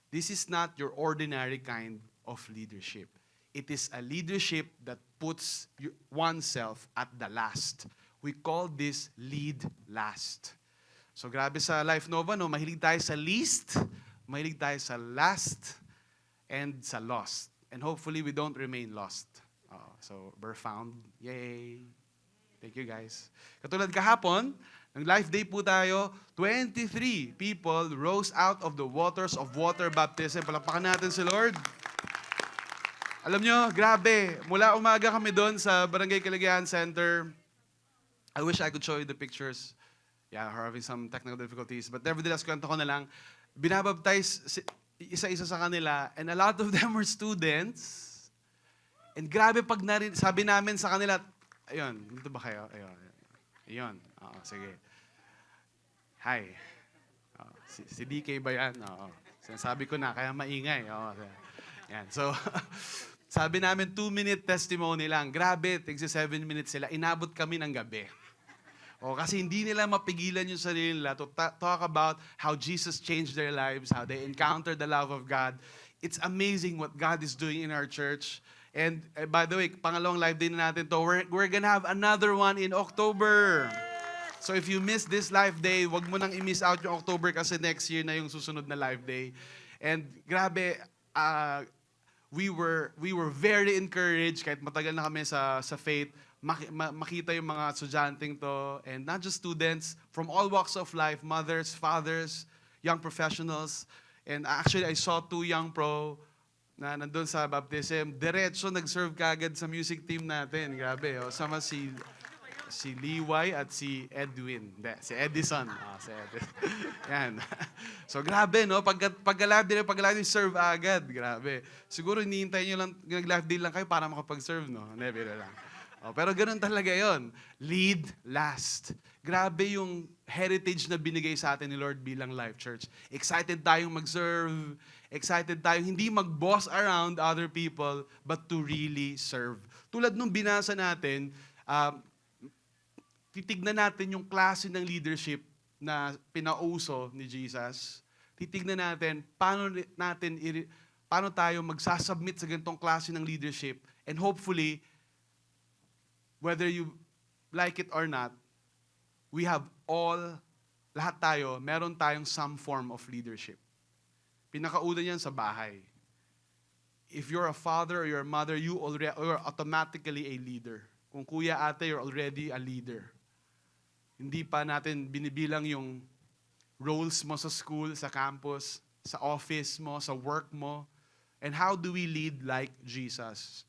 This is not your ordinary kind of leadership. It is a leadership that puts oneself at the last. We call this lead last. So grabe sa Life Nova, no? Mahilig tayo sa least, mahilig tayo sa last, and sa lost. And hopefully we don't remain lost. So we're found. Yay! Thank you guys. Katulad kahapon, ng Life Day po tayo, 23 people rose out of the waters of water baptism. Palakpakan natin si Lord. Alam nyo, grabe. Mula umaga kami doon sa Barangay Kaligayahan Center. I wish I could show you the pictures. Yeah, we're having some technical difficulties. But nevertheless, kwento ko na lang. Binabaptize isa-isa sa kanila. And a lot of them were students. And grabe pag sabi namin sa kanila, ayun, dito ba kayo? Ayun. Oo, sige. Hi. Si DK ba yan? Oo. Sinasabi ko na, kaya maingay. Oo. Yan. So, sabi namin, 2-minute testimony lang. Grabe, tigsa 7 minutes sila. Inabot kami ng gabi. Kasi hindi nila mapigilan yung sarili nila to talk about how Jesus changed their lives, how they encountered the love of God. It's amazing what God is doing in our church. And by the way, pangalawang live day na natin to. We're gonna have another one in October. So if you miss this live day, wag mo nang i-miss out yung October kasi next year na yung susunod na live day. And grabe, we were very encouraged kahit matagal na kami sa faith, makita yung mga estudyanteng to, and not just students, from all walks of life, mothers, fathers, young professionals. And actually, I saw 2 young pro na nandun sa baptism, diretso nag-serve kagad sa music team natin. Grabe, sama si Liway at si Edwin. Hindi, si Edison. Si Edison. Yan. So grabe, no? Pag-live din, serve agad. Grabe. Siguro hinihintay nyo lang, nag-live din lang kayo para makapag-serve, no? Hindi, biro lang. Pero ganun talaga yon. Lead last. Grabe yung heritage na binigay sa atin ni Lord bilang Life Church. Excited tayong mag-serve. Excited tayong hindi mag-boss around other people, but to really serve. Tulad nung binasa natin, titignan natin yung klase ng leadership na pinauso ni Jesus. Titignan natin paano tayo magsasubmit sa ganitong klase ng leadership. And hopefully, whether you like it or not, lahat tayo, meron tayong some form of leadership. Pinakauna yan sa bahay. If you're a father or you're a mother, you're automatically a leader. Kung kuya, ate, you're already a leader. Hindi pa natin binibilang yung roles mo sa school, sa campus, sa office mo, sa work mo. And how do we lead like Jesus?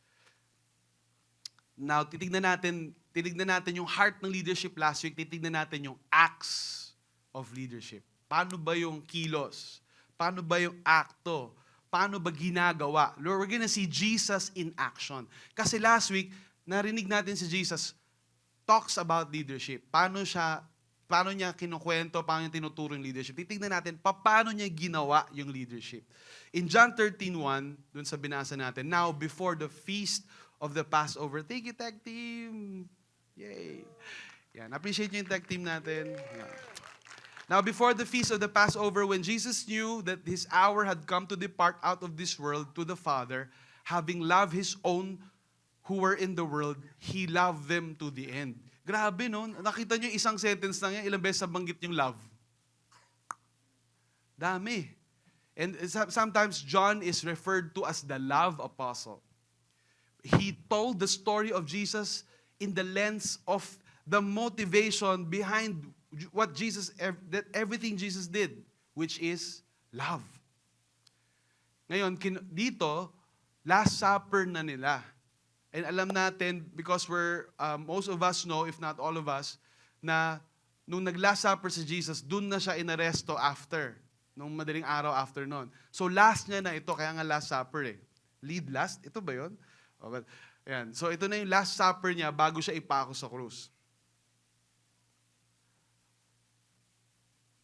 Now, titignan natin yung heart ng leadership last week, titignan natin yung acts of leadership. Paano ba yung kilos? Paano ba yung akto? Paano ba ginagawa? Lord, we're gonna see Jesus in action. Kasi last week, narinig natin si Jesus talks about leadership. Paano niya kinukwento, paano niya tinuturo yung leadership. Titignan natin, paano niya ginawa yung leadership. In John 13:1, dun sa binasa natin, now before the feast of the Passover, thank you, tag team! Yay! Yan, appreciate nyo yung tag team natin. Yan. Now, before the feast of the Passover, when Jesus knew that his hour had come to depart out of this world to the Father, having loved his own who were in the world, he loved them to the end. Grabe, no? Nakita nyo isang sentence lang yan, ilang beses nabanggit yung love. Dami. And sometimes John is referred to as the love apostle. He told the story of Jesus in the lens of the motivation behind what everything Jesus did, which is love. Ngayon, dito, Last Supper na nila. And alam natin, because most of us know, if not all of us, na nung nag-Last Supper si Jesus, dun na siya inaresto after, nung madaling araw after nun. So last niya na ito, kaya nga Last Supper eh. Lead last? Ito ba yun? Ayan. So ito na yung Last Supper niya bago siya ipako sa krus.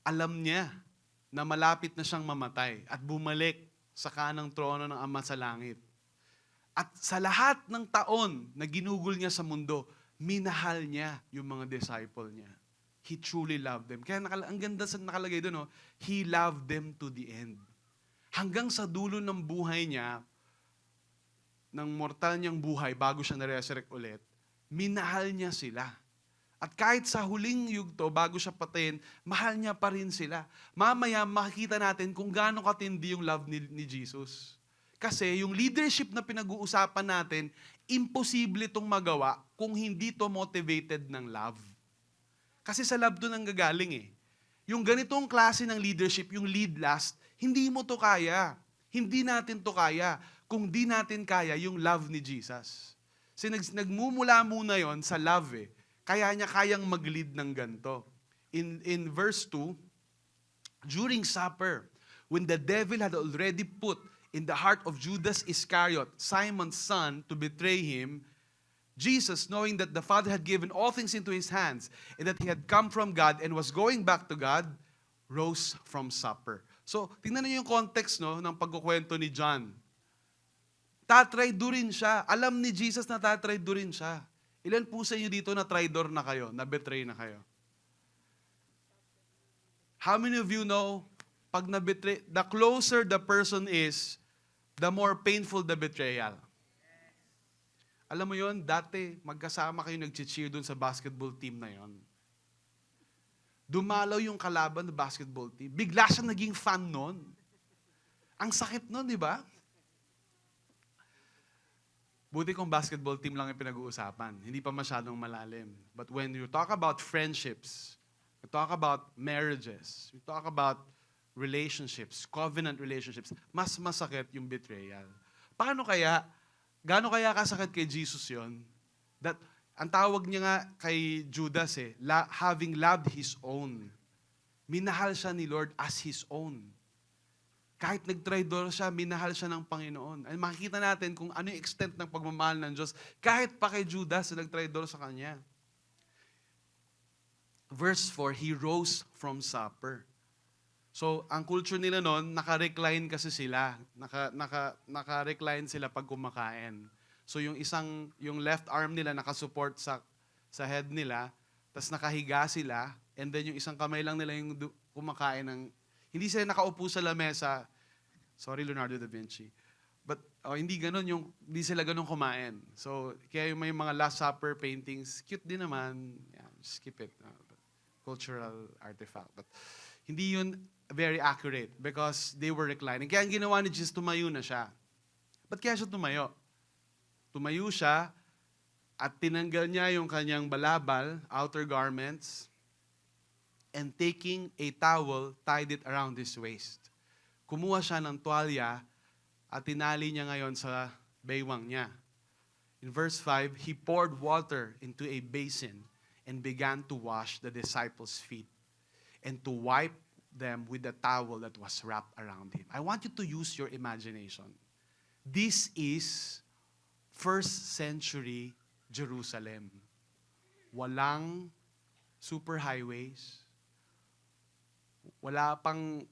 Alam niya na malapit na siyang mamatay at bumalik sa kanang trono ng Ama sa langit. At sa lahat ng taon na ginugol niya sa mundo, minahal niya yung mga disciple niya. He truly loved them. Kaya ang ganda sa nakalagay doon, he loved them to the end. Hanggang sa dulo ng buhay niya, ng mortal niyang buhay bago siya na-resurrect ulit, minahal niya sila. At kahit sa huling yugto, bago siya patayin, mahal niya pa rin sila. Mamaya makikita natin kung gaano katindi yung love ni Jesus. Kasi yung leadership na pinag-uusapan natin, imposible itong magawa kung hindi to motivated ng love. Kasi sa love to nang gagaling eh. Yung ganitong klase ng leadership, yung lead last, hindi mo to kaya. Hindi natin to kaya kung di natin kaya yung love ni Jesus. Kasi nagmumula muna yon sa love eh. Kaya niya kayang mag-lead ng ganito. In verse 2, during supper, when the devil had already put in the heart of Judas Iscariot, Simon's son, to betray him, Jesus, knowing that the Father had given all things into his hands, and that he had come from God and was going back to God, rose from supper. So, tingnan niyo yung context ng pagkukwento ni John. Tatraydo rin siya. Alam ni Jesus na tatraydo rin siya. Ilan po sa inyo dito na traidor na kayo, na betray na kayo? How many of you know, pag na-betray, the closer the person is, the more painful the betrayal. Alam mo yon, dati magkasama kayo nag-cheer dun sa basketball team na yon. Dumalaw yung kalaban ng basketball team. Bigla siya naging fan nun. Ang sakit nun, di ba? Buti kung basketball team lang yung pinag-uusapan. Hindi pa masyadong malalim. But when you talk about friendships, you talk about marriages, you talk about relationships, covenant relationships, mas masakit yung betrayal. Gaano kaya kasakit kay Jesus yon? That, ang tawag niya nga kay Judas having loved his own. Minahal siya ni Lord as his own. Kahit nag-traidor siya, minahal siya ng Panginoon. Ay makikita natin kung ano yung extent ng pagmamahal ng Diyos, kahit pa kay Judas na nag-traidor sa kanya. Verse 4, he rose from supper. So, ang culture nila noon, naka-recline kasi sila. Naka-recline sila pag kumakain. So, yung left arm nila nakasupport sa head nila, tas nakahiga sila, and then yung isang kamay lang nila yung kumakain ng, hindi sila nakaupo sa lamesa. Sorry, Leonardo da Vinci. But hindi hindi sila ganun kumain. So, kaya yung may mga Last Supper paintings, cute din naman. Yeah, just keep it. Cultural artifact. But hindi yun very accurate because they were reclining. Kaya ang ginawa ni Jesus, tumayo na siya. Ba't kaya siya tumayo? Tumayo siya at tinanggal niya yung kanyang balabal, outer garments, and taking a towel, tied it around his waist. Kumuha siya ng tuwalya at tinali niya ngayon sa baywang niya. In verse 5, he poured water into a basin and began to wash the disciples' feet and to wipe them with the towel that was wrapped around him. I want you to use your imagination. This is first century Jerusalem. Walang superhighways. Wala pang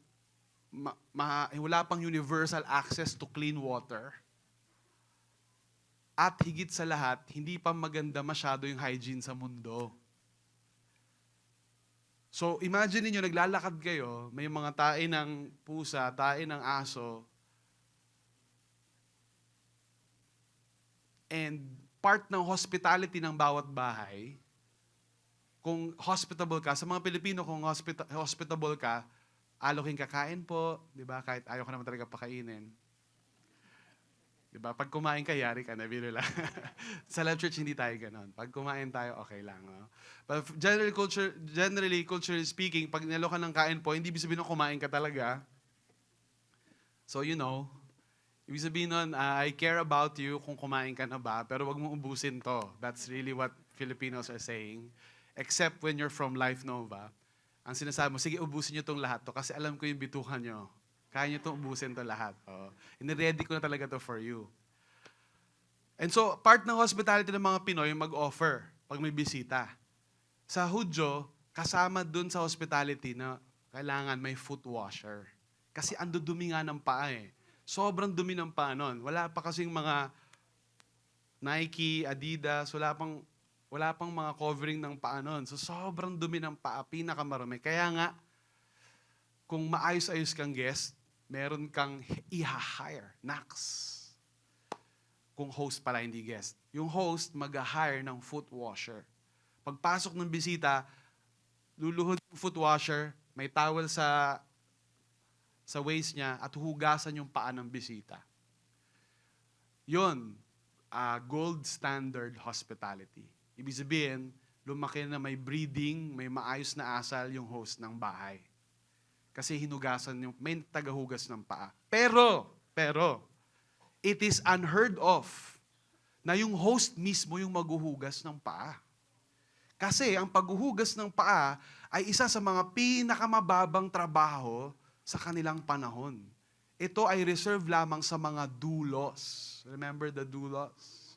universal access to clean water. At higit sa lahat, hindi pa maganda masyado yung hygiene sa mundo. So, imagine niyo naglalakad kayo, may mga tae ng pusa, tae ng aso, and part ng hospitality ng bawat bahay, kung hospitable ka, sa mga Pilipino, kung hospitable ka, aloking kakain po, di ba? Kahit ayaw ka naman talaga pakainin. Di ba? Pag kumain ka, yari ka na, biro lang. Sa Love Church, hindi tayo ganon. Pag kumain tayo, okay lang. No? But generally, culturally speaking, pag nilo ka ng kain po, hindi ibig sabihin na kumain ka talaga. So, you know, ibig sabihin nun, I care about you kung kumain ka na ba, pero wag mong ubusin to. That's really what Filipinos are saying. Except when you're from Life Nova. Ang sinasabi mo, sige, ubusin nyo itong lahat to kasi alam ko yung bituhan nyo. Kaya nyo itong ubusin to lahat. Oh. Iniready ko na talaga to for you. And so, part ng hospitality ng mga Pinoy mag-offer pag may bisita. Sa Hudyo, kasama dun sa hospitality na kailangan may foot washer. Kasi ando dumi nga ng paa eh. Sobrang dumi ng paa nun. Wala pa kasing mga Nike, Adidas, wala pang mga covering ng paa nun. So, sobrang dumi ng paa, pinakamarami. Kaya nga, kung maayos-ayos kang guest, meron kang i-hire, Nax. Kung host pala, hindi guest. Yung host, mag-hire ng foot washer. Pagpasok ng bisita, luluhod yung foot washer, may towel sa waist niya, at hugasan yung paa ng bisita. Yun, gold standard hospitality. Ibig sabihin, lumaki na may breeding, may maayos na asal yung host ng bahay. Kasi hinugasan yung, may tagahugas ng paa. Pero, it is unheard of na yung host mismo yung maghuhugas ng paa. Kasi ang paghuhugas ng paa ay isa sa mga pinakamababang trabaho sa kanilang panahon. Ito ay reserve lamang sa mga doulos. Remember the doulos?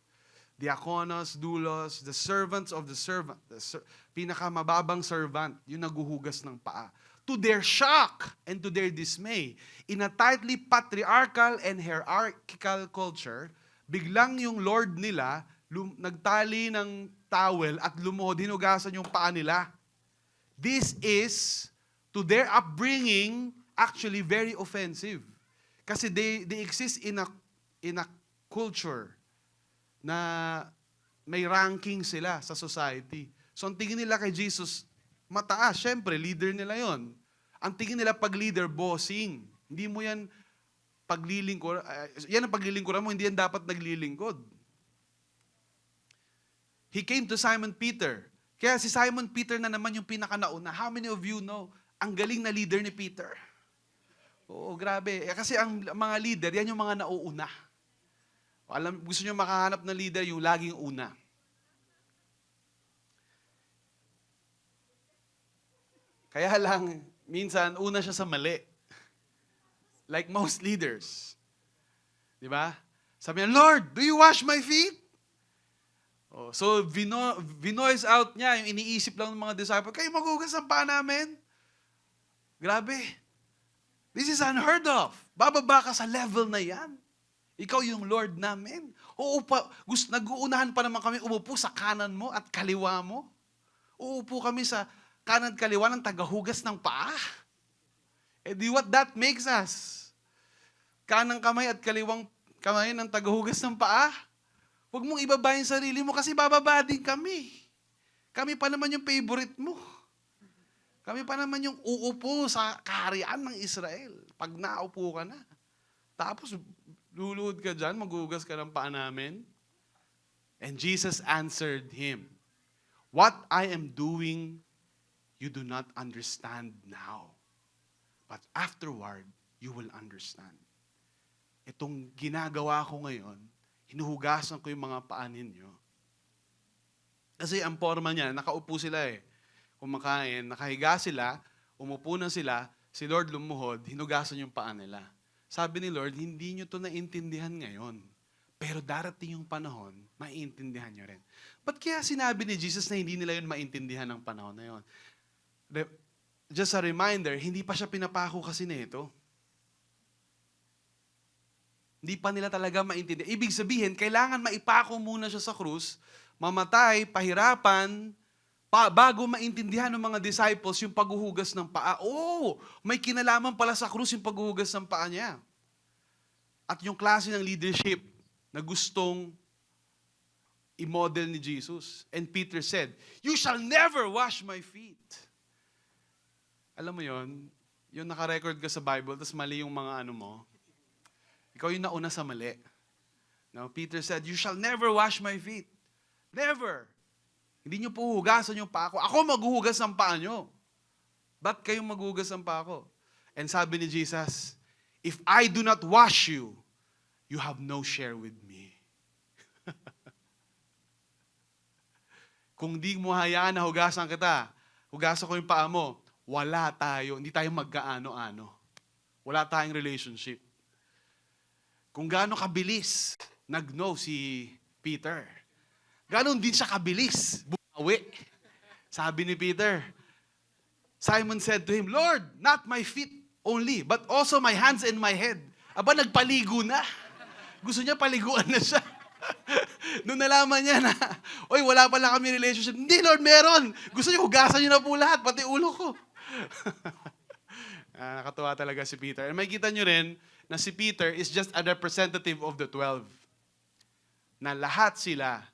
Diakonos, doulos, the servants of the servant. Pinakamababang servant, yung naghuhugas ng paa. To their shock and to their dismay, in a tightly patriarchal and hierarchical culture, biglang yung Lord nila nagtali ng towel at lumuhod, hinugasan yung paa nila. This is, to their upbringing, actually very offensive. Kasi they exist in a culture na may ranking sila sa society. So ang tingin nila kay Jesus, mataas, syempre, leader nila yon. Ang tingin nila pag leader, bossing. Hindi mo yan paglilingkod. Yan ang paglilingkuran mo, hindi yan dapat naglilingkod. He came to Simon Peter. Kaya si Simon Peter na naman yung pinakanauna. How many of you know, ang galing na leader ni Peter? Oo, grabe. Kasi ang mga leader, yan yung mga nauuna. Gusto nyo makahanap ng leader, yung laging una. Kaya lang, minsan, una siya sa mali. Like most leaders. Di ba? Sabi niya, Lord, do you wash my feet? Oh, so, vinoise out niya, yung iniisip lang ng mga disciples, kayo maghugas ang paa namin? Grabe. This is unheard of. Bababa ka sa level na yan. Ikaw yung Lord namin. Nag-uunahan pa naman kami umupo sa kanan mo at kaliwa mo. Uupo kami sa kanan at kaliwa ng tagahugas ng paa. What that makes us? Kanang kamay at kaliwang kamay ng tagahugas ng paa? Huwag mong ibaba yung sarili mo kasi bababa din kami. Kami pa naman yung favorite mo. Kami pa naman yung uupo sa kaharian ng Israel. Pag naupo ka na. Tapos, luluhod ka dyan, maghugas ka ng paa namin. And Jesus answered him, what I am doing, you do not understand now. But afterward, you will understand. itong ginagawa ko ngayon, hinuhugasan ko yung mga paa ninyo. Kasi ang forma niya, nakaupo sila kumakain, nakahiga sila, umupo na sila, si Lord lumuhod, hinugasan yung paa nila. Sabi ni Lord, hindi nyo to naintindihan ngayon. Pero darating yung panahon, maiintindihan nyo rin. Ba't kaya sinabi ni Jesus na hindi nila yun maintindihan ng panahon na yun? Just a reminder, hindi pa siya pinapako kasi nito. Hindi pa nila talaga maintindihan. Ibig sabihin, kailangan maipako muna siya sa krus, mamatay, pahirapan, bago maintindihan ng mga disciples yung paghuhugas ng paa. May kinalaman pala sa krus yung paghuhugas ng paa niya. At yung klase ng leadership na gustong i-model ni Jesus. And Peter said, "You shall never wash my feet." Alam mo yon, yung naka-record ka sa Bible, tapos mali yung mga mo, ikaw yung nauna sa mali. Now, Peter said, "You shall never wash my feet." Never. Hindi nyo po hugasan yung paa ko. Ako maghuhugas ng paa nyo. Ba't kayong maghuhugas ng paa ko? And sabi ni Jesus, "If I do not wash you, you have no share with me." Kung di mo hayaan na hugasan kita, hugasan ko yung paa mo, wala tayo, hindi tayo magkaano-ano. Wala tayong relationship. Kung gaano kabilis nag-no si Peter, ganon din siya kabilis bumawi. Sabi ni Peter, Simon said to him, "Lord, not my feet only, but also my hands and my head." Aba, nagpaligo na. Gusto niya paliguan na siya. Nung nalaman niya na, wala pala kami relationship. Hindi, Lord, meron. Gusto niyo, hugasan niyo na po lahat, pati ulo ko. Nakatuwa talaga si Peter. And makikita niyo rin na si Peter is just a representative of the 12. Na lahat sila,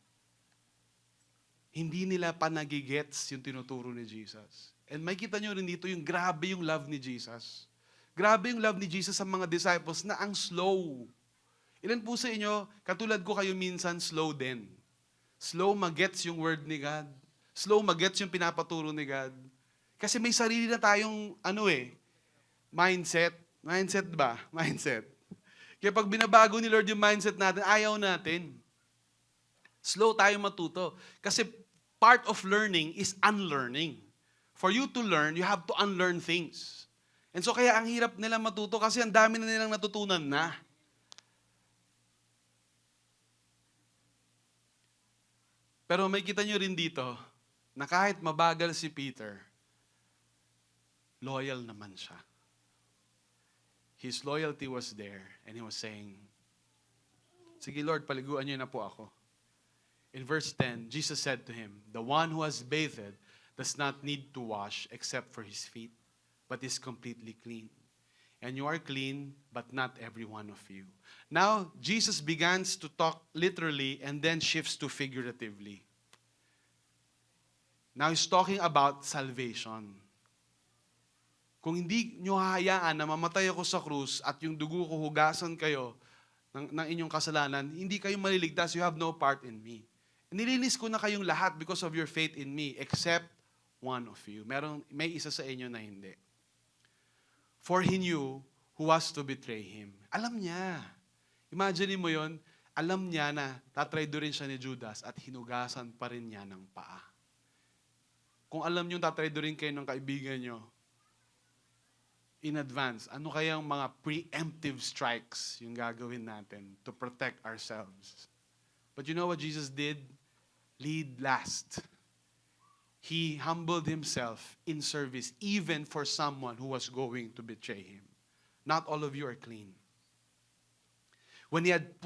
hindi nila pa nagigets yung tinuturo ni Jesus. And makikita niyo rin dito yung grabe yung love ni Jesus. Grabe yung love ni Jesus sa mga disciples na ang slow. Ilan po sa inyo, katulad ko kayo minsan, slow din. Slow magets yung word ni God. Slow magets yung pinapaturo ni God. Kasi may sarili na tayong, mindset. Mindset ba? Mindset. Kaya pag binabago ni Lord yung mindset natin, ayaw natin. Slow tayo matuto. Kasi part of learning is unlearning. For you to learn, you have to unlearn things. And so kaya ang hirap nila matuto kasi ang dami na nilang natutunan na. Pero may kita nyo rin dito na kahit mabagal si Peter, loyal naman siya. His loyalty was there and he was saying, "Sige Lord, paliguan niyo na po ako." In verse 10, Jesus said to him, "The one who has bathed does not need to wash except for his feet, but is completely clean. And you are clean, but not every one of you." Now, Jesus begins to talk literally and then shifts to figuratively. Now, He's talking about salvation. Kung hindi nyo hahayaan na mamatay ako sa krus at yung dugo ko hugasan kayo ng inyong kasalanan, hindi kayo maliligtas, you have no part in me. Nilinis ko na kayong lahat because of your faith in me, except one of you. May isa sa inyo na hindi. For he knew who was to betray him. Alam niya. Imagine mo yon, alam niya na tatraidorin siya ni Judas at hinugasan pa rin niya ng paa. Kung alam niyo tatraidorin kayo ng kaibigan niyo, in advance, ano kayang mga preemptive strikes yung gagawin natin to protect ourselves? But you know what Jesus did? Lead last. He humbled himself in service, even for someone who was going to betray him. Not all of you are clean. When he had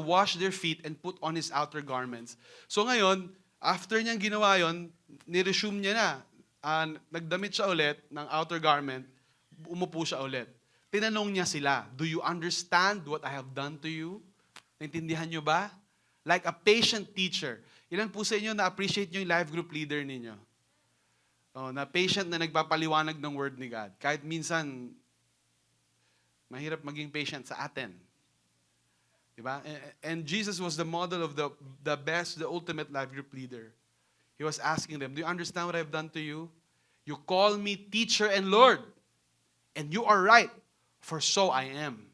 washed their feet and put on his outer garments. So ngayon, after niyang ginawa yon, niresume niya na. Nagdamit siya ulit ng outer garment, umupo siya ulit. Tinanong niya sila, "Do you understand what I have done to you?" Naintindihan niyo ba? Like a patient teacher. Ilan po sa inyo na-appreciate niyo yung life group leader ninyo? Na patient na nagpapaliwanag ng word ni God. Kahit minsan, mahirap maging patient sa atin. Diba? And Jesus was the model of the best, the ultimate life group leader. He was asking them, "Do you understand what I've done to you? You call me teacher and Lord. And you are right, for so I am."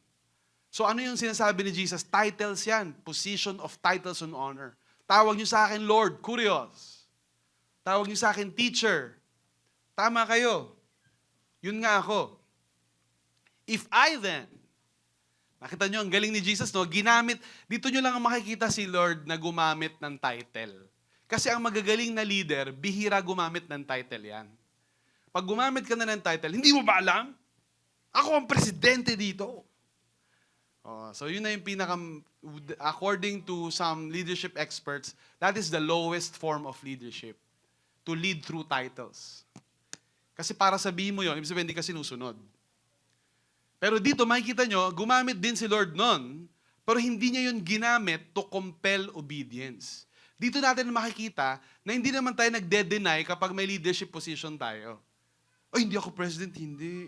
So ano yung sinasabi ni Jesus? Titles yan. Position of titles and honor. Tawag niyo sa akin, Lord, Kurios. Tawag niyo sa akin, Teacher. Tama kayo. Yun nga ako. If I then, nakita nyo, ang galing ni Jesus, no? Ginamit, dito nyo lang makikita si Lord na gumamit ng title. Kasi ang magagaling na leader, bihira gumamit ng title yan. Pag gumamit ka na ng title, hindi mo ba alam? Ako ang presidente dito. Oh, so yun na yung according to some leadership experts, that is the lowest form of leadership. To lead through titles. Kasi para sabihin mo yun, ibig sabihin hindi ka sinusunod. Pero dito makikita nyo, gumamit din si Lord nun, pero hindi niya yun ginamit to compel obedience. Dito natin makikita na hindi naman tayo nagde-deny kapag may leadership position tayo. Ay, hindi ako president, hindi.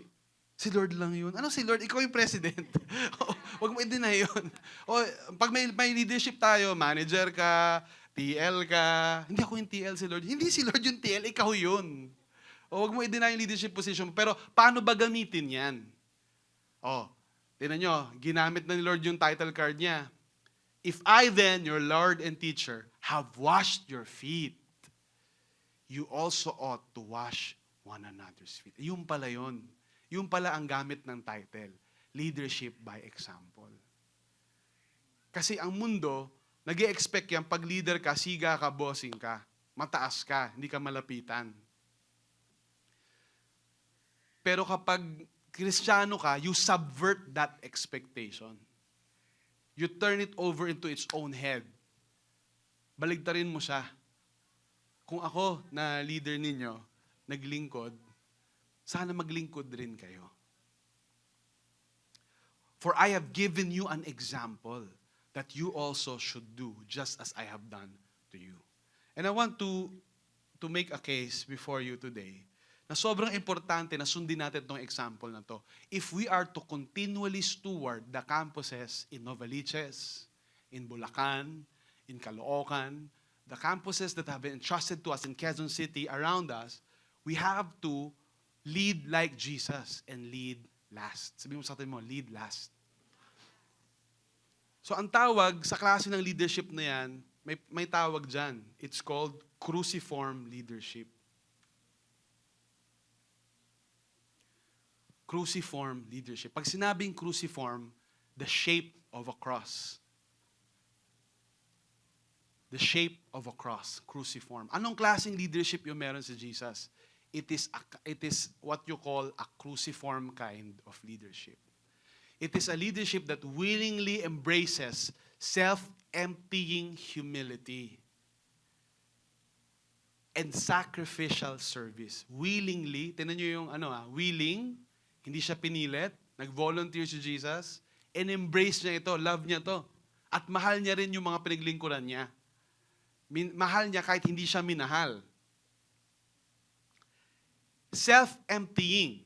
Si Lord lang yun. Ano si Lord? Ikaw yung president. Huwag mo i-deny yun. O, pag may leadership tayo, manager ka, TL ka, hindi ako yung TL si Lord. Hindi si Lord yung TL, ikaw yun. O, huwag mo i-deny yung leadership position. Pero paano ba gamitin yan? Oh, tingnan nyo, ginamit na ni Lord yung title card niya. If I then, your Lord and teacher, have washed your feet, you also ought to wash one another's feet. Yung pala yun. Yung pala ang gamit ng title. Leadership by example. Kasi ang mundo, nag-e-expect yan, pag leader ka, siga ka, bossing ka, mataas ka, hindi ka malapitan. Pero kapag Kristiyano ka, you subvert that expectation. You turn it over into its own head. Baligtarin mo siya. Kung ako na leader ninyo, naglingkod, sana maglingkod rin kayo. For I have given you an example that you also should do just as I have done to you. And I want to make a case before you today na sobrang importante na sundin natin itong example na to. If we are to continually steward the campuses in Novaliches, in Bulacan, in Caloocan, the campuses that have been entrusted to us in Quezon City around us, we have to lead like Jesus and lead last. Sabihin mo sa atin mo, lead last. So ang tawag sa klase ng leadership na yan, may tawag dyan. It's called cruciform leadership. Cruciform leadership. Pag sinabing cruciform, the shape of a cross. The shape of a cross, cruciform. Anong klaseng leadership yung meron si Jesus? It is what you call a cruciform kind of leadership. It is a leadership that willingly embraces self-emptying humility and sacrificial service. Willingly, tinan nyo yung willing, hindi siya pinilit, nag-volunteer si Jesus, and embrace niya ito, love niya to. At mahal niya rin yung mga pinaglingkuran niya. Mahal niya kahit hindi siya minahal. Self-emptying.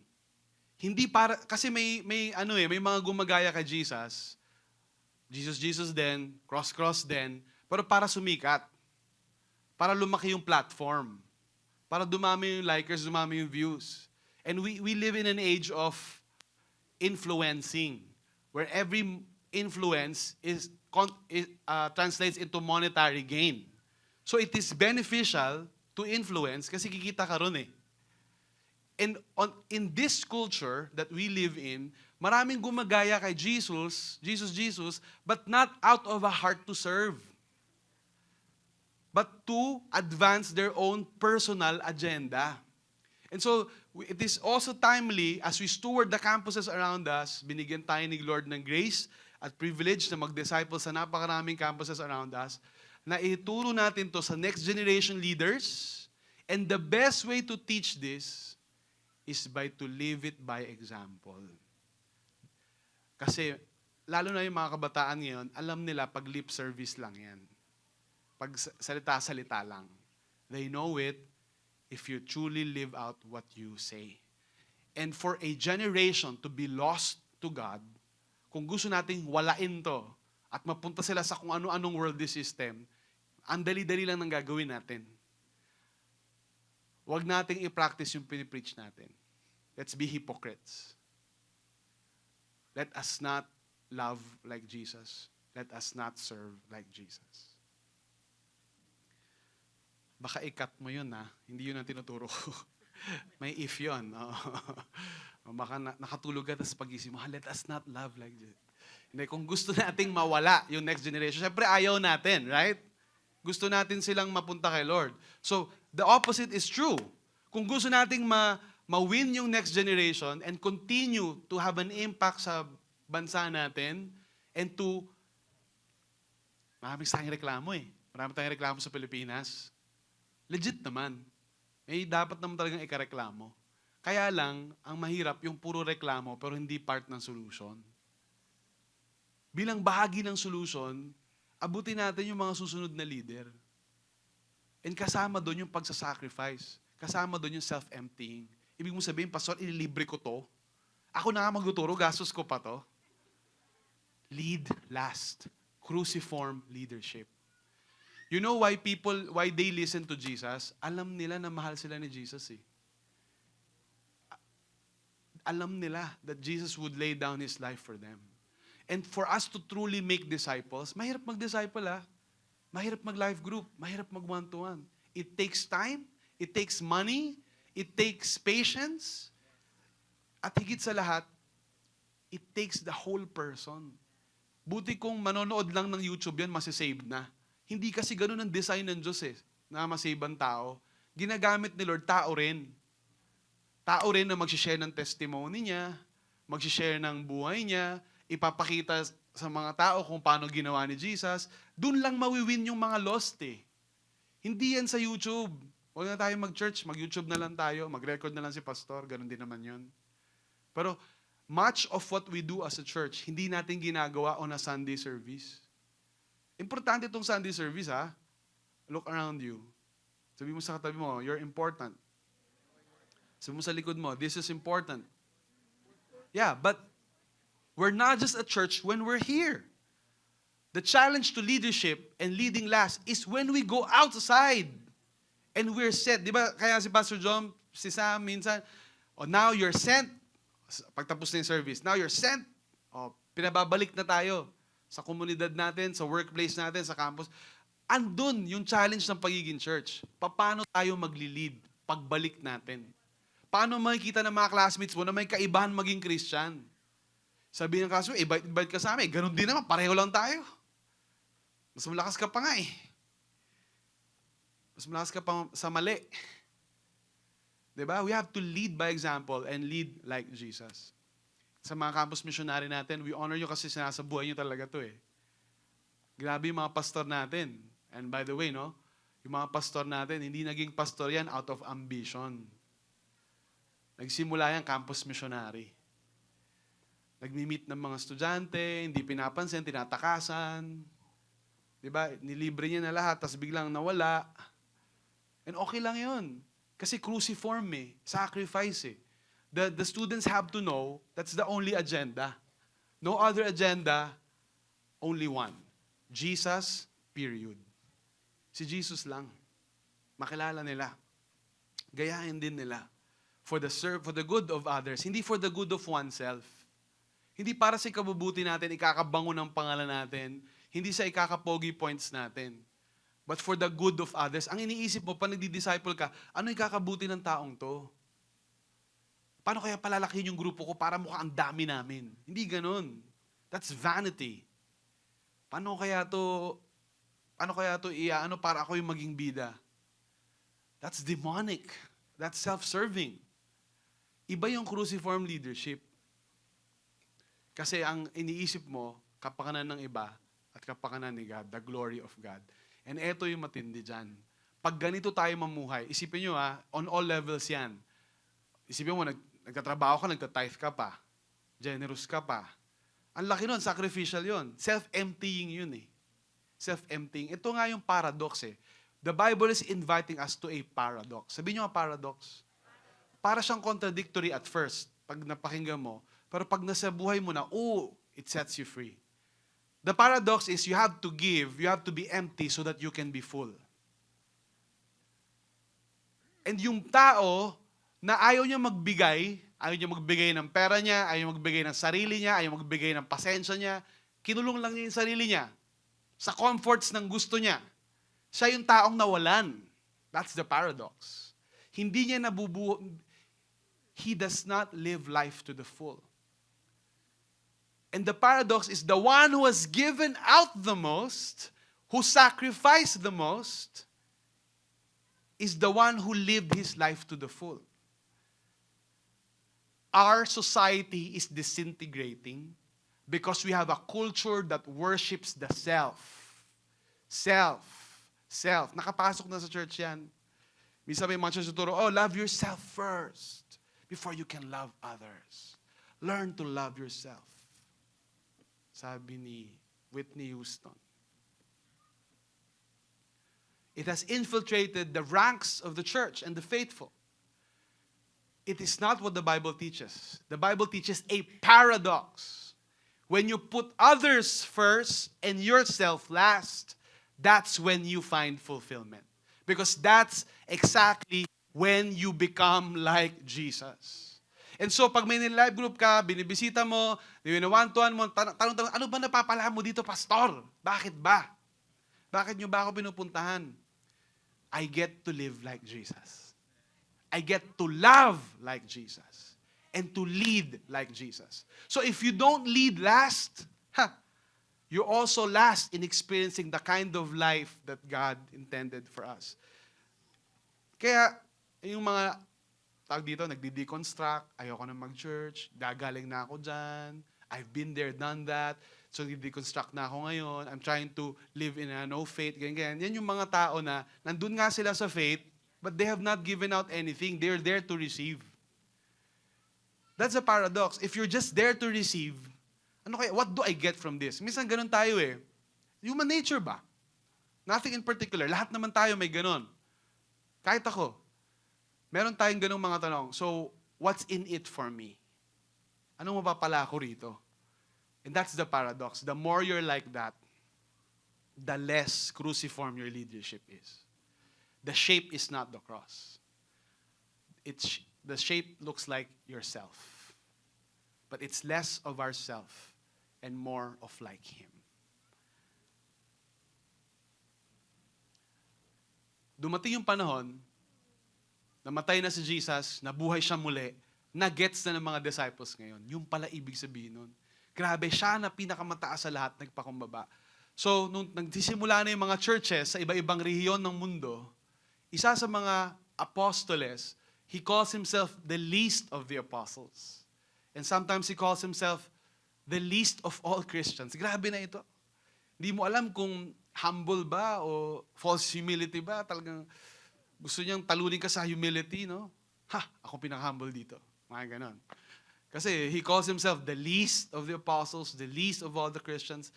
Hindi para, kasi may mga gumagaya kay Jesus. Jesus then, cross then, pero para sumikat. Para lumaki yung platform. Para dumami yung likers, dumami yung views. And we live in an age of influencing, where every influence translates into monetary gain. So it is beneficial to influence kasi kikita ka ron eh. And in this culture that we live in, maraming gumagaya kay Jesus, but not out of a heart to serve, but to advance their own personal agenda. And so, it is also timely, as we steward the campuses around us, binigyan tayo ni Lord ng grace at privilege na mag-disciple sa napakaraming campuses around us, na ituro natin to sa next generation leaders. And the best way to teach this is by to live it by example. Kasi, lalo na yung mga kabataan ngayon, alam nila pag lip service lang yan. Pag salita-salita lang. They know it if you truly live out what you say. And for a generation to be lost to God, kung gusto nating walain to at mapunta sila sa kung ano-anong worldly system, ang dali-dali lang nang gagawin natin. Huwag nating i-practice yung pinipreach natin. Let's be hypocrites. Let us not love like Jesus. Let us not serve like Jesus. Baka i-cut mo yun, ha? Hindi yun ang tinuturo ko. May if yun. Baka nakatulog ka, tapos pag-isip mo, let us not love like Jesus. Hindi, kung gusto nating mawala yung next generation, syempre ayaw natin, right? Gusto natin silang mapunta kay Lord. So, the opposite is true. Kung gusto nating ma-win yung next generation and continue to have an impact sa bansa natin and to marami tayong reklamo eh. Marami tayong reklamo sa Pilipinas. Legit naman. Eh, dapat naman talagang ikareklamo. Kaya lang, ang mahirap yung puro reklamo pero hindi part ng solution. Bilang bahagi ng solution, abutin natin yung mga susunod na leader. And kasama doon yung pagsasacrifice. Kasama doon yung self-emptying. Ibig mo sabihin, Pastor, ililibre ko to. Ako na nga magtuturo, gastos ko pa to. Lead last. Cruciform leadership. You know why they listen to Jesus? Alam nila na mahal sila ni Jesus eh. Alam nila that Jesus would lay down His life for them. And for us to truly make disciples, mahirap mag-disciple ah. Mahirap mag-life group. Mahirap mag-one-to-one. It takes time. It takes money. It takes patience. At higit sa lahat, it takes the whole person. Buti kung manonood lang ng YouTube yan, masisave na. Hindi kasi ganun ang design ng Diyos eh, na masave ang tao. Ginagamit ni Lord, tao rin. Tao rin na mag-share ng testimony niya, mag-share ng buhay niya, ipapakita sa mga tao kung paano ginawa ni Jesus. Doon lang mawiwin yung mga lost eh. Hindi yan sa YouTube. Huwag na tayo mag-church, mag-YouTube na lang tayo, mag-record na lang si pastor, ganun din naman yun. Pero much of what we do as a church, hindi natin ginagawa on a Sunday service. Importante itong Sunday service, ha? Look around you. Sabi mo sa katabi mo, you're important. Sabi mo sa likod mo, this is important. Yeah, but we're not just a church when we're here. The challenge to leadership and leading last is when we go outside and we're sent. Di ba, kaya si Pastor John, si Sam, minsan, now you're sent. Pagtapos na yung service, now you're sent. Pinababalik na tayo sa komunidad natin, sa workplace natin, sa campus. Andun yung challenge ng pagiging church. Paano tayo magli-lead pagbalik natin? Paano makikita ng mga classmates mo na may kaibahan maging Christian? Sabi ng kaso, invite ka sa amin. Ganun din naman, pareho lang tayo. Mas malakas ka pa nga eh. Mas malakas ka pa sa mali. Diba? We have to lead by example and lead like Jesus. Sa mga campus missionary natin, we honor you kasi sinasabuhay nyo talaga to eh. Grabe yung mga pastor natin. And by the way, no, yung mga pastor natin, hindi naging pastor yan out of ambition. Nagsimula yan campus missionary. Nagmi-meet ng mga estudyante, hindi pinapansin, tinatakasan. Diba? Nilibre niya na lahat, tapos biglang nawala. And okay lang yun. Kasi cruciform eh, sacrifice eh. The students have to know that's the only agenda. No other agenda, only one. Jesus, period. Si Jesus lang. Makilala nila. Gayahin din nila. For the good of others, hindi for the good of oneself. Hindi para sa ikabubuti natin, ikakabango ng pangalan natin, hindi sa ikakapogi points natin. But for the good of others, ang iniisip mo, pag nagdi-disciple ka, ano ikakabuti ng taong to? Paano kaya palalakihin yung grupo ko para mukha ang dami namin? Hindi ganun. That's vanity. Paano kaya to para ako yung maging bida? That's demonic. That's self-serving. Iba yung cruciform leadership. Kasi ang iniisip mo, kapakanan ng iba at kapakanan ni God, the glory of God. And eto yung matindi dyan. Pag ganito tayo mamuhay, isipin nyo on all levels yan. Isipin mo, nagtatrabaho ka, nagtatithe ka pa. Generous ka pa. Ang laki nun, sacrificial yun. Self-emptying yun eh. Self-emptying. Ito nga yung paradox eh. The Bible is inviting us to a paradox. Sabihin nyo nga paradox. Para siyang contradictory at first, pag napakinggan mo. Pero pag nasa buhay mo na, it sets you free. The paradox is you have to give, you have to be empty so that you can be full. And yung tao na ayaw niya magbigay Ayaw niya magbigay ng pera niya, ayaw magbigay ng sarili niya, ayaw magbigay ng pasensya niya. Kinulong lang niya yung sarili niya sa comforts ng gusto niya. Siya yung taong nawalan. That's the paradox. Hindi niya he does not live life to the full. And the paradox is the one who has given out the most, who sacrificed the most, is the one who lived his life to the full. Our society is disintegrating because we have a culture that worships the self. Self. Self. Nakapasok na sa church yan. Minsan may mga church tuturo, love yourself first before you can love others. Learn to love yourself. Sabi ni Whitney Houston. It has infiltrated the ranks of the church and the faithful. It is not what the Bible teaches. The Bible teaches a paradox. When you put others first and yourself last, that's when you find fulfillment. Because that's exactly when you become like Jesus. And so, pag may live group ka, binibisita mo, one-to-one mo, tanong, ano ba napapala mo dito, pastor? Bakit ba? Bakit nyo ba ako pinupuntahan? I get to live like Jesus. I get to love like Jesus. And to lead like Jesus. So if you don't lead last, you're also last in experiencing the kind of life that God intended for us. Kaya, yung mga tawag dito, nagdi-deconstruct, ayoko na mag-church, gagaling na ako dyan, I've been there, done that, so nagdi-deconstruct na ako ngayon, I'm trying to live in a no faith, ganyan. Yan yung mga tao na nandun nga sila sa faith, but they have not given out anything. They're there to receive. That's a paradox. If you're just there to receive, what do I get from this? Minsan ganun tayo eh. Human nature ba? Nothing in particular. Lahat naman tayo may ganun. Kahit ako. Meron tayong ganung mga tanong. So, what's in it for me? Anong mapapala ko rito? And that's the paradox. The more you're like that, the less cruciform your leadership is. The shape is not the cross. The shape looks like yourself. But it's less of ourself and more of like Him. Dumating yung panahon, namatay na si Jesus, nabuhay siya muli, na-gets na ng mga disciples ngayon. Yung pala ibig sabihin nun. Grabe, siya na pinakamataas sa lahat, nagpakumbaba. So, nung nagsisimula na yung mga churches sa iba-ibang rehiyon ng mundo, isa sa mga apostoles, he calls himself the least of the apostles. And sometimes he calls himself the least of all Christians. Grabe na ito. Hindi mo alam kung humble ba o false humility ba. Talagang gusto niyang talunin ka sa humility, no? Ako pinaka-humble dito. Mga ganon. Kasi he calls himself the least of the apostles, the least of all the Christians.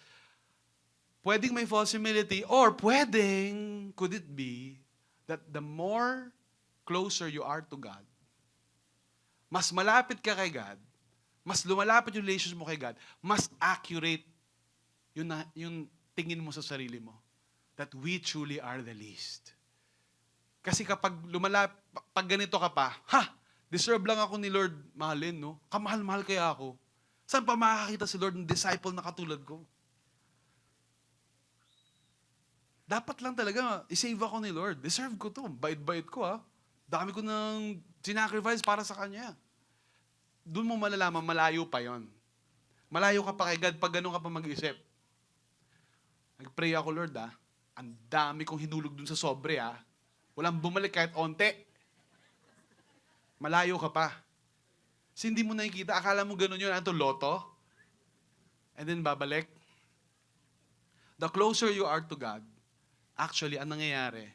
Pwedeng may false humility, or pwedeng, could it be, that the more closer you are to God, mas malapit ka kay God, mas lumalapit yung relationship mo kay God, mas accurate yung tingin mo sa sarili mo. That we truly are the least. Kasi kapag pag ganito ka pa, deserve lang ako ni Lord mahalin, no? Kamahal-mahal kaya ako. Saan pa makakita si Lord ng disciple na katulad ko? Dapat lang talaga, isave ako ni Lord. Deserve ko to. Bait-bait ko, ha? Dami ko nang sinacrifice para sa Kanya. Doon mo malalaman, malayo pa yon. Malayo ka pa kay God pag ganun ka pa mag-isip. Nag-pray ako, Lord, ha? Ang dami kong hinulog dun sa sobre, ha? Walang bumalik kahit onte. Malayo ka pa. Kasi hindi mo nakikita. Akala mo ganun yun. Ano to, loto? And then babalik. The closer you are to God, actually, ang nangyayari,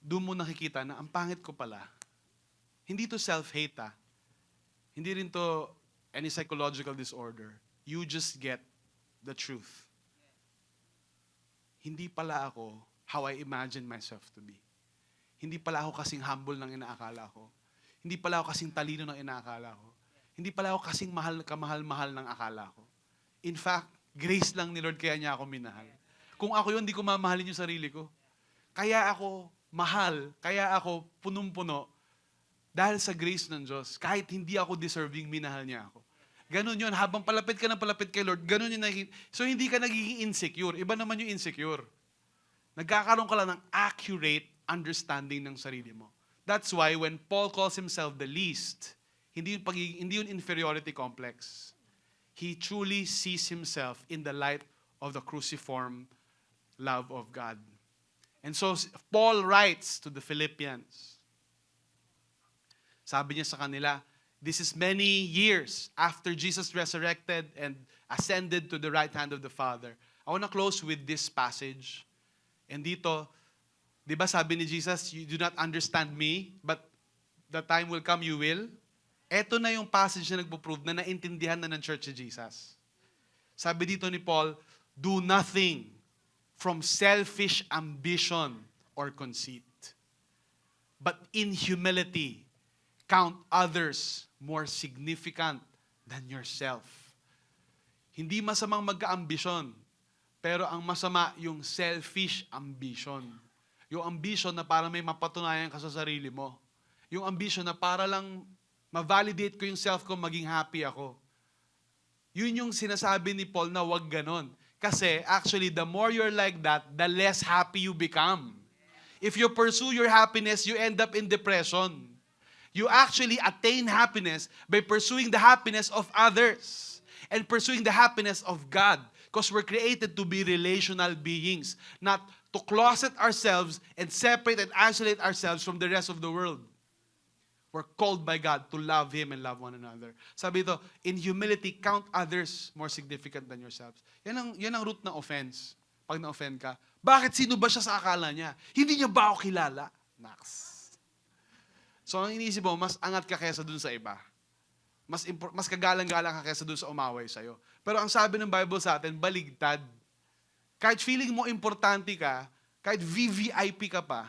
doon mo nakikita na ang pangit ko pala. Hindi to self-hate, ha? Hindi rin to any psychological disorder. You just get the truth. Hindi pala ako how I imagine myself to be. Hindi pala ako kasing humble ng inaakala ko. Hindi pala ako kasing talino ng inaakala ko. Hindi pala ako kasing kamahal-mahal ng akala ko. In fact, grace lang ni Lord kaya niya ako minahal. Kung ako yun, hindi ko mamahalin yung sarili ko. Kaya ako mahal, kaya ako punong-puno, Dahil sa grace ng Diyos, kahit hindi ako deserving, minahal niya ako. Ganun yun. Habang palapit ka ng palapit kay Lord, ganun yung nakikita. So hindi ka nagiging insecure. Iba naman yung insecure. Nagkakaroon ka lang ng accurate understanding ng sarili mo. That's why when Paul calls himself the least, hindi yun inferiority complex. He truly sees himself in the light of the cruciform love of God. And so Paul writes to the Philippians. Sabi niya sa kanila, this is many years after Jesus resurrected and ascended to the right hand of the Father. I want to close with this passage. And dito, di ba sabi ni Jesus, you do not understand me, but the time will come you will. Ito na yung passage na nagpo-prove na naintindihan na ng church si Jesus. Sabi dito ni Paul, do nothing from selfish ambition or conceit, but in humility, count others more significant than yourself. Hindi masamang magka-ambisyon, pero ang masama yung selfish ambition. Yung ambition na para may mapatunayan ka sa sarili mo. Yung ambition na para lang ma-validate ko yung self ko, maging happy ako. Yun yung sinasabi ni Paul na wag ganon. Kasi actually, the more you're like that, the less happy you become. If you pursue your happiness, you end up in depression. You actually attain happiness by pursuing the happiness of others and pursuing the happiness of God. Because we're created to be relational beings, not to closet ourselves and separate and isolate ourselves from the rest of the world. We're called by God to love Him and love one another. Sabi ito, in humility, count others more significant than yourselves. Yan ang root ng offense. Pag na-offend ka, bakit sino ba siya sa akala niya? Hindi niya ba ako kilala? Max. So ang iniisip mo, mas angat ka kaysa dun sa iba. Mas kagalang-galang ka kaysa dun sa umaway sa'yo. Pero ang sabi ng Bible sa atin, baligtad. Kahit feeling mo importante ka, kahit VVIP ka pa,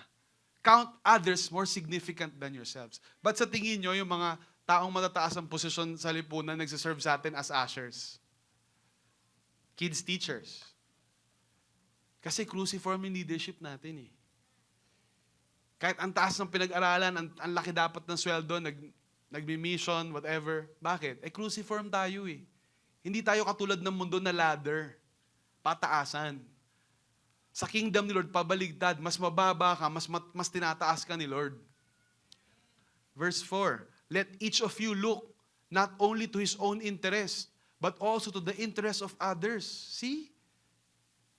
count others more significant than yourselves. But sa tingin nyo, yung mga taong matataas ang posisyon sa lipunan, nagsiserve sa atin as ushers. Kids teachers. Kasi cruciform yung leadership natin eh. Kahit ang taas ng pinag-aralan, ang laki dapat ng sweldo, nagmi-mission, whatever. Bakit? Cruciform tayo eh. Hindi tayo katulad ng mundo na ladder. Pataasan. Sa kingdom ni Lord, pabaligtad. Mas mababa ka, mas tinataas ka ni Lord. Verse 4, let each of you look not only to his own interest, but also to the interest of others. See?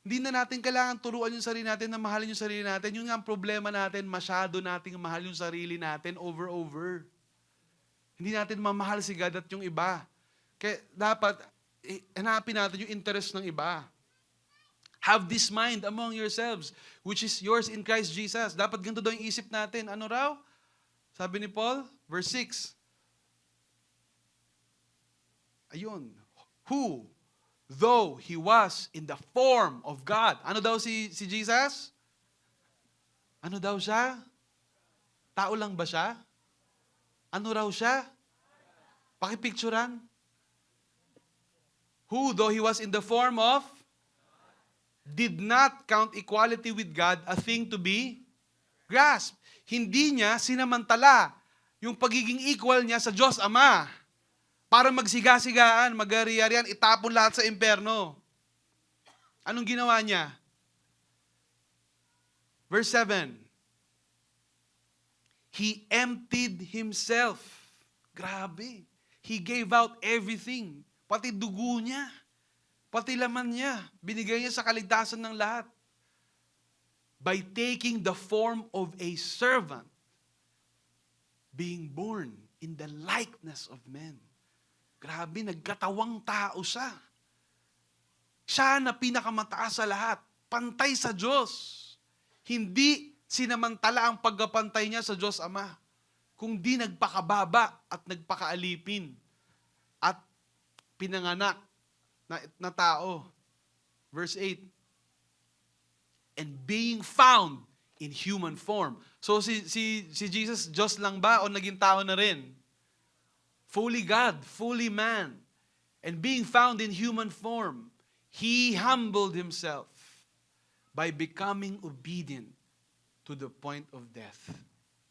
Hindi na natin kailangan turuan yung sarili natin na mahalin yung sarili natin. Yung nga ang problema natin, masyado nating mahal yung sarili natin over. Hindi natin mamahal si God at yung iba. Kaya dapat, hanapin natin yung interest ng iba. Have this mind among yourselves, which is yours in Christ Jesus. Dapat ganito daw yung isip natin. Ano raw? Sabi ni Paul, verse 6. Ayun. Who, though He was in the form of God. Ano daw si Jesus? Ano daw siya? Tao lang ba siya? Ano raw siya? Pakipicturan. Who, though He was in the form of, did not count equality with God a thing to be grasped. Hindi niya sinamantala yung pagiging equal niya sa Diyos Ama para magsiga-sigaan, mag-ari-arian, itapon lahat sa imperno. Anong ginawa niya? Verse 7. He emptied Himself. Grabe. He gave out everything. Pati dugo niya. Pati laman niya, binigay niya sa kaligtasan ng lahat. By taking the form of a servant, being born in the likeness of men. Grabe, nagkatawang tao siya. Siya na pinakamataas sa lahat, pantay sa Diyos. Hindi sinamantala ang pagkapantay niya sa Diyos Ama, kung di nagpakababa at nagpakaalipin at pinanganak na tao. Verse 8. And being found in human form. So si Jesus, Diyos lang ba o naging tao na rin? Fully God, fully man. And being found in human form, He humbled Himself by becoming obedient to the point of death,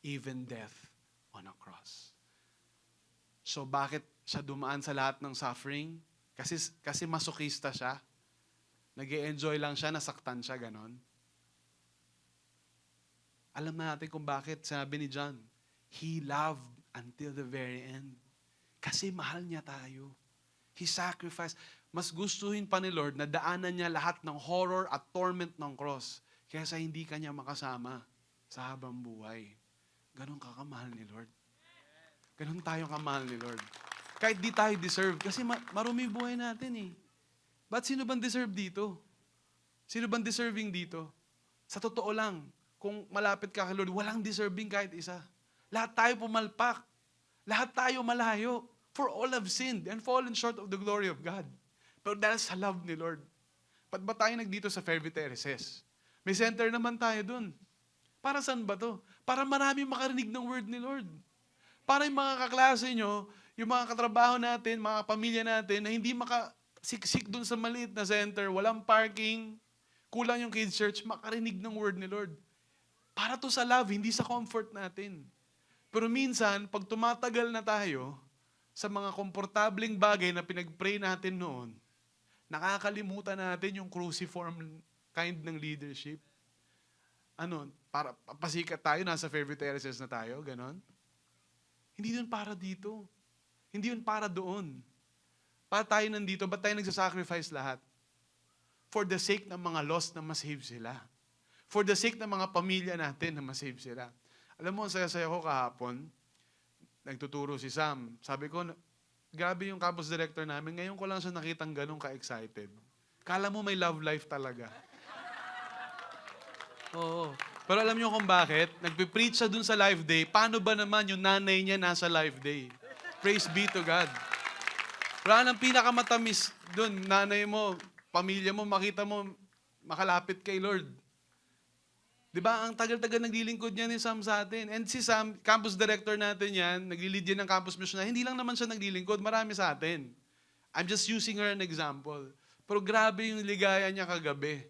even death on a cross. So bakit siya dumaan sa lahat ng suffering? Kasi masokista siya. Nag-e-enjoy lang siya, nasaktan siya, ganon. Alam na natin kung bakit sabi ni John, He loved until the very end. Kasi mahal niya tayo. He sacrificed. Mas gustuhin pa ni Lord na daanan niya lahat ng horror at torment ng cross kaysa hindi kanya makasama sa habang buhay. Ganon kakamahal ni Lord. Ganon tayo kamahal ni Lord. Kahit di tayo deserve. Kasi marumi buhay natin eh. Ba't sino bang deserve dito? Sino bang deserving dito? Sa totoo lang, kung malapit ka kay Lord, walang deserving kahit isa. Lahat tayo pumalpak. Lahat tayo malayo. For all have sinned and fallen short of the glory of God. Pero dahil sa love ni Lord, ba't ba tayo nagdito sa Fairview Terraces? May center naman tayo dun. Para saan ba to? Para marami makarinig ng word ni Lord. Para yung mga kaklase nyo, yung mga katrabaho natin, mga pamilya natin, na hindi makasiksik dun sa maliit na center, walang parking, kulang yung kids church, makarinig ng word ni Lord. Para to sa love, hindi sa comfort natin. Pero minsan, pag tumatagal na tayo sa mga komportabling bagay na pinag-pray natin noon, nakakalimutan natin yung cruciform kind ng leadership. Para pasikat tayo, nasa Fairview Terraces na tayo, ganon. Hindi yun para dito. Hindi yun para doon. Para tayo nandito, ba't tayo nagsasacrifice lahat? For the sake ng mga lost na masave sila. For the sake ng mga pamilya natin na masave sila. Alam mo, ang saya-saya ko kahapon, nagtuturo si Sam. Sabi ko, grabe yung campus director namin. Ngayon ko lang siya nakitang ganun ka-excited. Kala mo may love life talaga. Oo. Pero alam niyo kung bakit? Nagpipreach siya dun sa live day. Paano ba naman yung nanay niya nasa live day? Praise be to God. Wala nang pinakamatamis dun. Nanay mo, pamilya mo, makita mo, makalapit kay Lord. Diba? Ang tagal-tagal naglilingkod niya ni Sam sa atin. And si Sam, campus director natin yan, naglilid yan ng campus mission na, hindi lang naman siya naglilingkod, marami sa atin. I'm just using her an example. Pero grabe yung ligaya niya kagabi.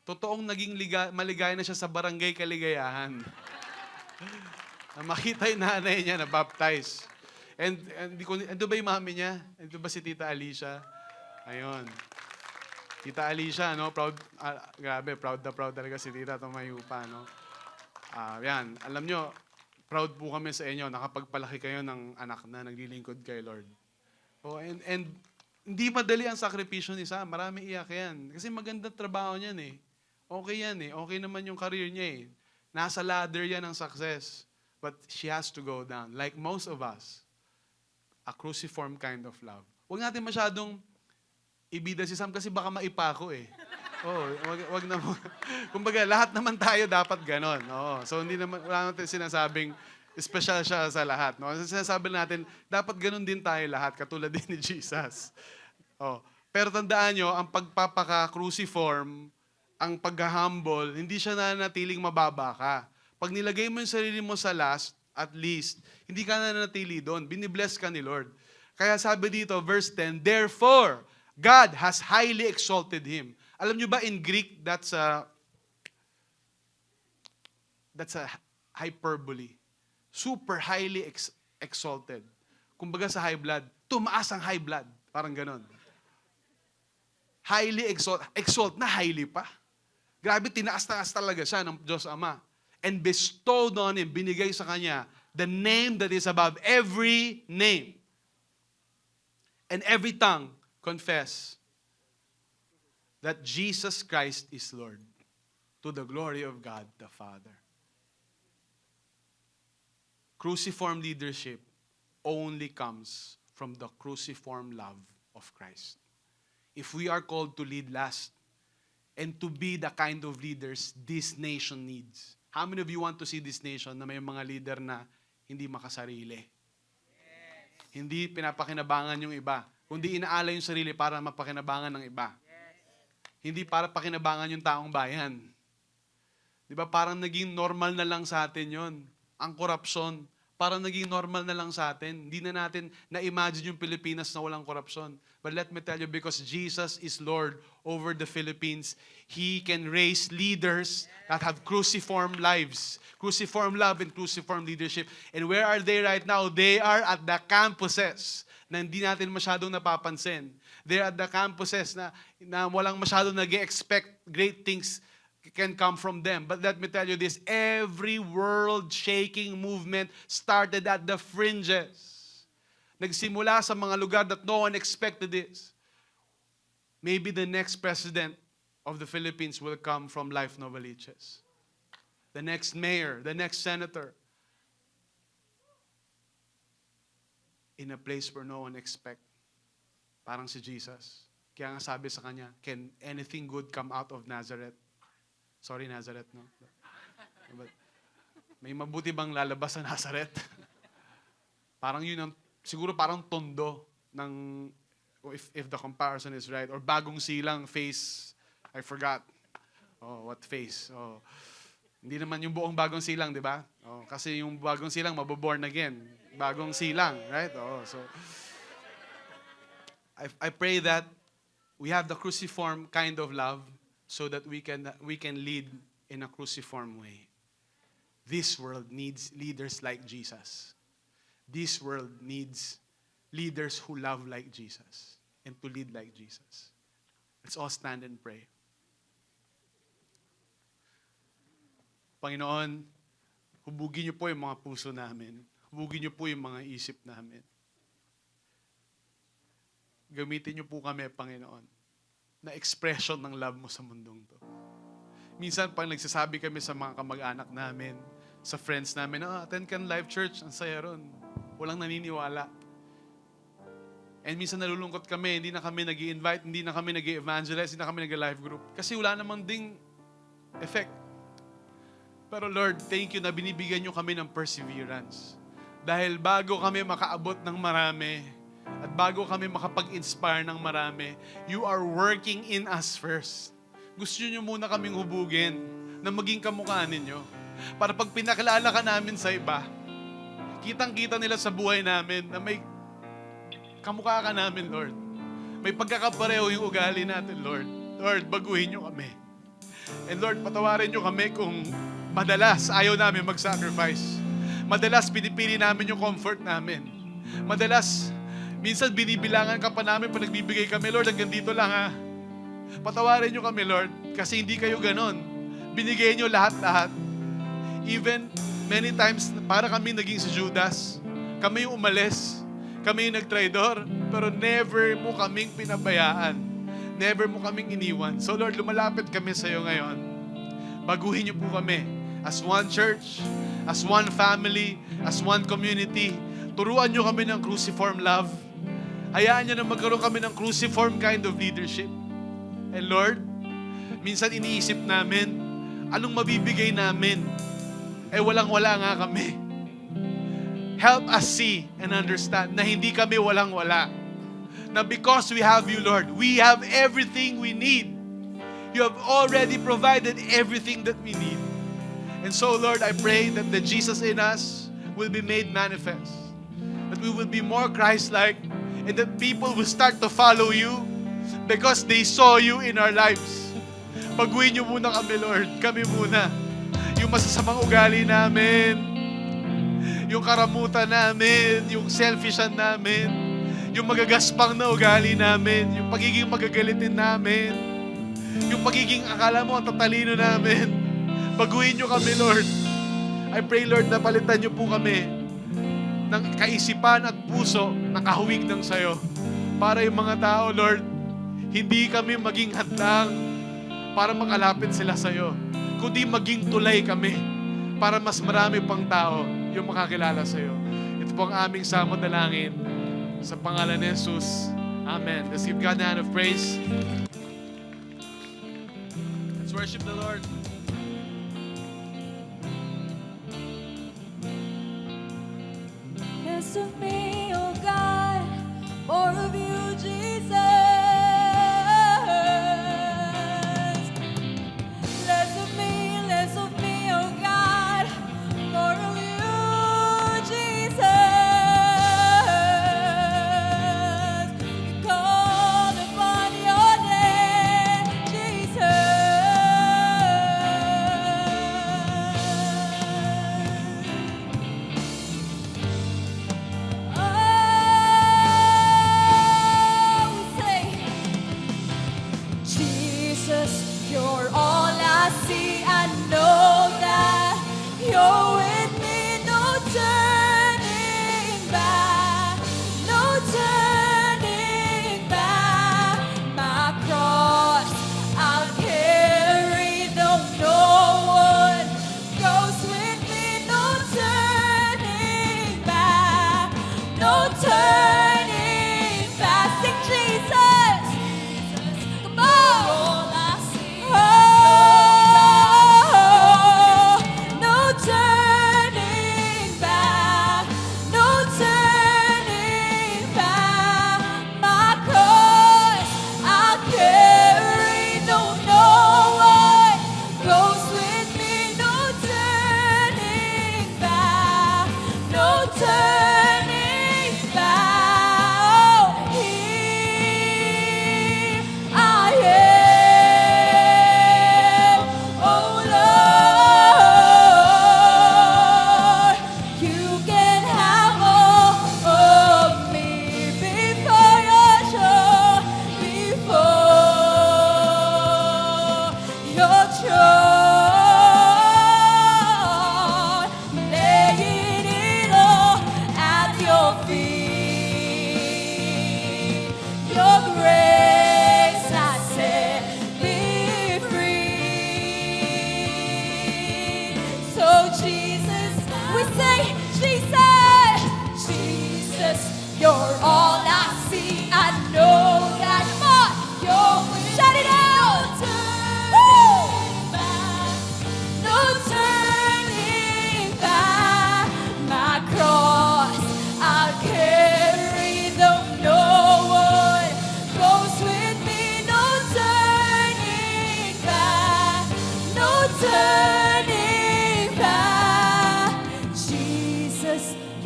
Totoong naging maligaya na siya sa barangay Kaligayahan. Na makita yung nanay niya na baptize. And ito ba yung mami niya? Ito ba si Tita Alicia? Ayun. Tita Alicia, no? Proud, grabe, proud na proud talaga si Tita tumayo pa, no? Yan, alam nyo, proud po kami sa inyo, nakapagpalaki kayo ng anak na naglilingkod kay Lord. Oh, and hindi madali ang sakripisyo ni Sam, marami iyak yan. Kasi maganda trabaho niyan eh. Okay yan eh, okay naman yung career niya eh. Nasa ladder yan ng success. But she has to go down. Like most of us, a cruciform kind of love. Huwag natin masyadong ibida si Sam kasi baka maipako eh. Wag na mo. Kumbaga, lahat naman tayo dapat ganon. So hindi naman, wala natin sinasabing special siya sa lahat. No? Sinasabi natin, dapat ganon din tayo lahat, katulad din ni Jesus. Pero tandaan nyo, ang pagpapaka-cruciform, ang pag-humble, hindi siya nanatiling mababa ka. Pag nilagay mo yung sarili mo sa last, at least, hindi ka nanatili doon. Binibless ka ni Lord. Kaya sabi dito, verse 10, therefore, God has highly exalted Him. Alam nyo ba in Greek, that's a hyperbole. Super highly exalted. Kumbaga sa high blood, tumaas ang high blood. Parang ganon. Highly exalt na highly pa. Grabe, tinaas-taas talaga siya ng Diyos Ama. And bestowed on Him, binigay sa Kanya, the name that is above every name. And every tongue confess that Jesus Christ is Lord, to the glory of God the Father. Cruciform leadership only comes from the cruciform love of Christ. If we are called to lead last and to be the kind of leaders this nation needs. How many of you want to see this nation na may mga leader na hindi makasarili? Yes. Hindi pinapakinabangan yung iba, kundi inaala yung sarili para mapakinabangan ng iba. Yes. Hindi para pakinabangan yung taong bayan. Di ba? Parang naging normal na lang sa atin yon. Ang korupsyon, parang naging normal na lang sa atin. Hindi na natin na-imagine yung Pilipinas na walang korupsyon. But let me tell you, because Jesus is Lord over the Philippines, He can raise leaders that have cruciform lives, cruciform love and cruciform leadership. And where are they right now? They are at the campuses na hindi natin masyadong napapansin. They're at the campuses na walang masyadong nag-expect great things can come from them. But let me tell you this, every world-shaking movement started at the fringes. Nagsimula sa mga lugar that no one expected this. Maybe the next president of the Philippines will come from Life Novaliches. The next mayor, the next senator. In a place where no one expect. Parang si Jesus. Kaya nga sabi sa kanya, can anything good come out of Nazareth? Sorry, Nazareth, no? But, may mabuti bang lalabas sa Nazareth? Parang yun ang, siguro parang tondo ng, if the comparison is right, or bagong silang face, I forgot. Oh, what face? Oh, hindi naman yung buong bagong silang, di ba? Oh, kasi yung bagong silang, maboborn again. Bagong silang, right? Oh, so, I pray that we have the cruciform kind of love, so that we can lead in a cruciform way. This world needs leaders like Jesus. This world needs leaders who love like Jesus and to lead like Jesus. Let's all stand and pray. Panginoon, hubugin niyo po yung mga puso namin. Hubugin niyo po yung mga isip namin. Gamitin niyo po kami, Panginoon, na expression ng love mo sa mundong to. Minsan, pag nagsasabi kami sa mga kamag-anak namin, sa friends namin, attend ka ng live church, ang saya ron. Walang naniniwala. And minsan nalulungkot kami, hindi na kami nag-i-invite, hindi na kami nag-i-evangelize, hindi na kami nag-live group. Kasi wala namang ding effect. Pero Lord, thank you na binibigyan nyo kami ng perseverance. Dahil bago kami makaabot ng marami, at bago kami makapag-inspire ng marami, you are working in us first. Gusto nyo muna kaming hubugin na maging kamukha ninyo. Para pag pinakilala ka namin sa iba, kitang-kita nila sa buhay namin na may kamukha ka namin, Lord. May pagkakapareho yung ugali natin, Lord. Lord, baguhin nyo kami. And Lord, patawarin nyo kami kung madalas ayaw namin mag-sacrifice. Madalas pinipili namin yung comfort namin. Madalas minsan binibilangan ka pa namin pag nagbibigay kami, Lord, hanggang dito lang ha. Patawarin nyo kami, Lord, kasi hindi kayo ganon. Binigay nyo lahat-lahat. Even many times, para kami naging si Judas. Kami yung umalis. Kami yung nagtraidor. Pero never mo kaming pinabayaan. Never mo kaming iniwan. So Lord, lumalapit kami sa iyo ngayon. Baguhin nyo po kami as one church, as one family, as one community. Turuan nyo kami ng cruciform love. Hayaan nyo na magkaroon kami ng cruciform kind of leadership. And Lord, minsan iniisip namin, anong mabibigay namin? Eh walang-wala nga kami. Help us see and understand na hindi kami walang-wala. Na because we have you, Lord, we have everything we need. You have already provided everything that we need. And so, Lord, I pray that the Jesus in us will be made manifest. That we will be more Christ-like, and that people will start to follow you because they saw you in our lives. Baguhin niyo muna kami, Lord. Kami muna. Yung masasamang ugali namin, yung karamutan namin, yung selfishan namin, yung magagaspang na ugali namin, yung pagiging magagalitin namin, yung pagiging akala mo ang tatalino namin. Baguhin niyo kami, Lord. I pray, Lord, na palitan niyo po kami ng kaisipan at puso na kahawig ng sayo. Para yung mga tao, Lord, hindi kami maging hadlang para makalapit sila sayo, kundi maging tulay kami para mas marami pang tao yung makakilala sayo. Ito po ang aming samot-dalangin sa pangalan ni Jesus. Amen. Let's give God a hand of praise. Let's worship the Lord. Less of me, oh God, more of you, Jesus. Less of me, oh God, more of you, Jesus.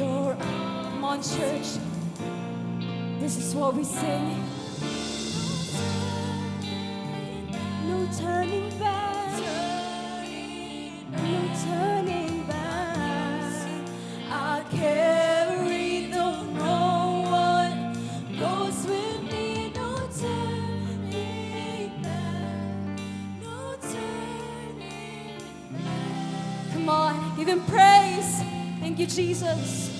for. Come on, church. This is what we sing. No turning back. No turning back. I carry though no one goes with me. No turning back. No turning back. Come on, give him praise. Thank you, Jesus.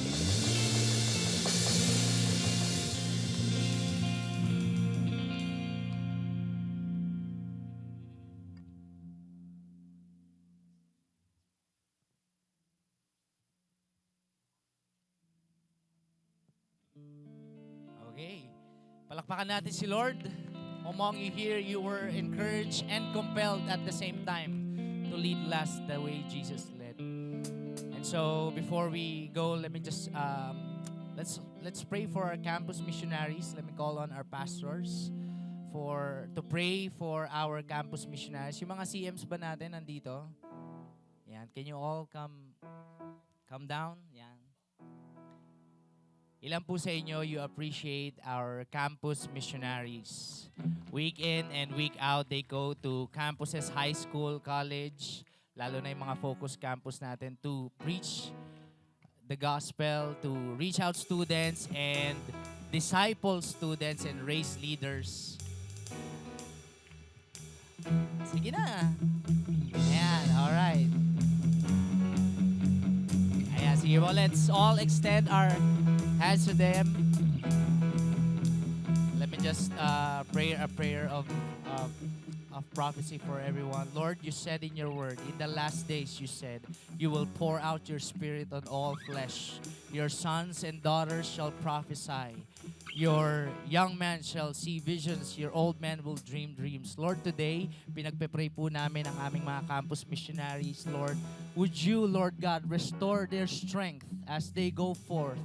Okay. Palakpakan natin si Lord. Among you here, you were encouraged and compelled at the same time to lead last the way Jesus led. And so, before we go, let me just let's pray for our campus missionaries. Let me call on our pastors to pray for our campus missionaries. Yung mga CMs ba natin nandito? Yan. Can you all come down? Yan. Ilan po sa inyo you appreciate our campus missionaries? Week in and week out, they go to campuses, high school, college, lalo na yung mga focus campus natin to preach the gospel, to reach out students and disciple students and raise leaders. Sige na. Ayan, alright. Ayan, sige po, let's all extend our hands to them. Let me just pray a prayer of prophecy for everyone. Lord, you said in your word, in the last days you said, you will pour out your spirit on all flesh. Your sons and daughters shall prophesy. Your young man shall see visions. Your old man will dream dreams. Lord, today, pinagpe-pray po namin ang aming mga campus missionaries. Lord, would you, Lord God, restore their strength as they go forth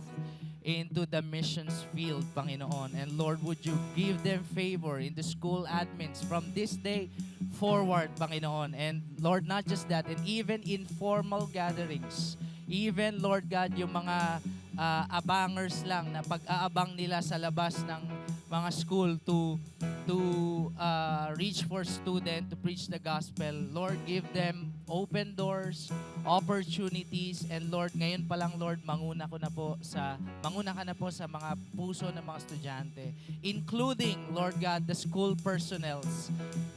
into the missions field, Panginoon. And Lord, would you give them favor in the school admins from this day forward, Panginoon. And Lord, not just that, and even informal gatherings, even, Lord God, yung mga abangers lang na pag-aabang nila sa labas ng mga school to reach for student, to preach the gospel. Lord, give them open doors, opportunities, and Lord, ngayon pa lang, Lord, manguna ka na po sa mga puso ng mga estudyante, including, Lord God, the school personnels,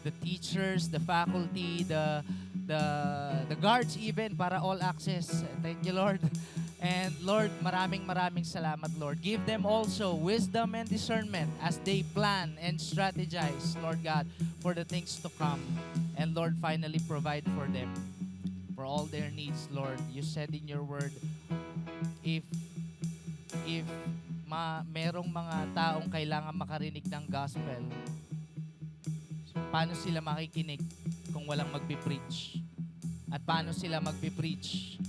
the teachers, the faculty, the guards even, para all access. Thank you, Lord. And Lord, maraming salamat, Lord. Give them also wisdom and discernment as they plan and strategize, Lord God, for the things to come. And Lord, finally provide for them, for all their needs, Lord. You said in your word, if merong mga taong kailangan makarinig ng gospel, paano sila makikinig kung walang magpipreach? At paano sila magpipreach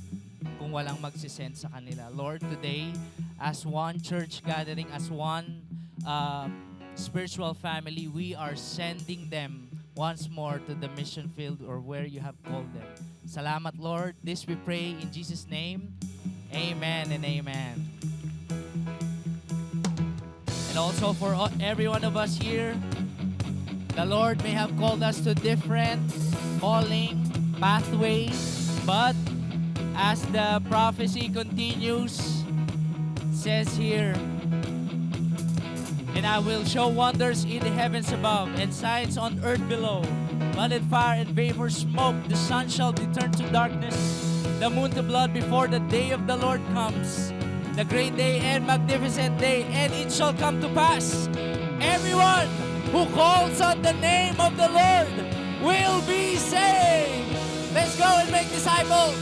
kung walang magsisend sa kanila? Lord, today, as one church gathering, as one spiritual family, we are sending them once more to the mission field or where you have called them. Salamat, Lord. This we pray in Jesus' name. Amen and amen. And also for every one of us here, the Lord may have called us to different calling, pathways, but as the prophecy continues, says here, and I will show wonders in the heavens above and signs on earth below, blood and fire and vapor smoke. The sun shall be turned to darkness, the moon to blood before the day of the Lord comes, the great day and magnificent day, and it shall come to pass. Everyone who calls on the name of the Lord will be saved. Let's go and make disciples.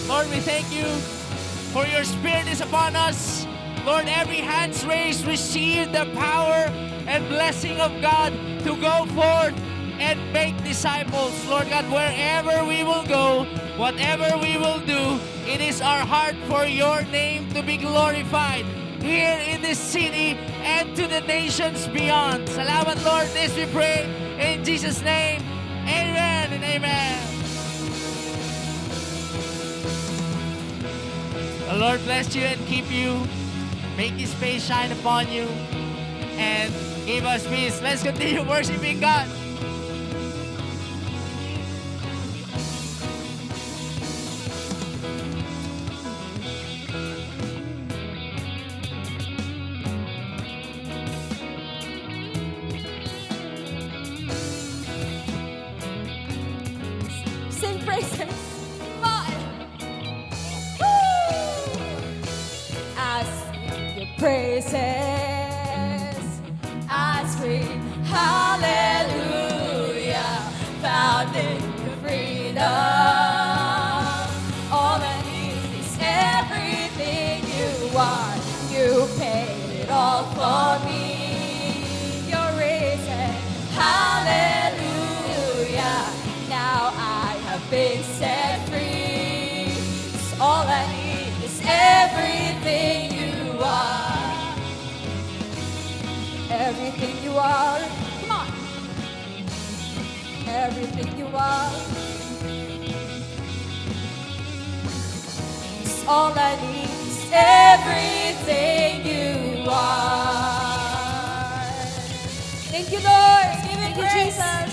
Lord, we thank you for your Spirit is upon us. Lord, every hand's raised, receive the power and blessing of God to go forth and make disciples. Lord God, wherever we will go, whatever we will do, it is our heart for your name to be glorified here in this city and to the nations beyond. Salamat, Lord. This we pray in Jesus' name. Amen and amen. The The Lord bless you and keep you. Make His face shine upon you. And give us peace. Let's continue worshiping God. Sing praises. My. Woo! I sing your praises. I scream hallelujah. Found in your freedom. All I need is everything you want. You paid it all for me. You're risen. Hallelujah. Now I have been set free. 'Cause all I need is everything you are. Everything you are. Come on. Everything you are. 'Cause all I need is everything you are. Thank you, Lord. Thank you, Jesus.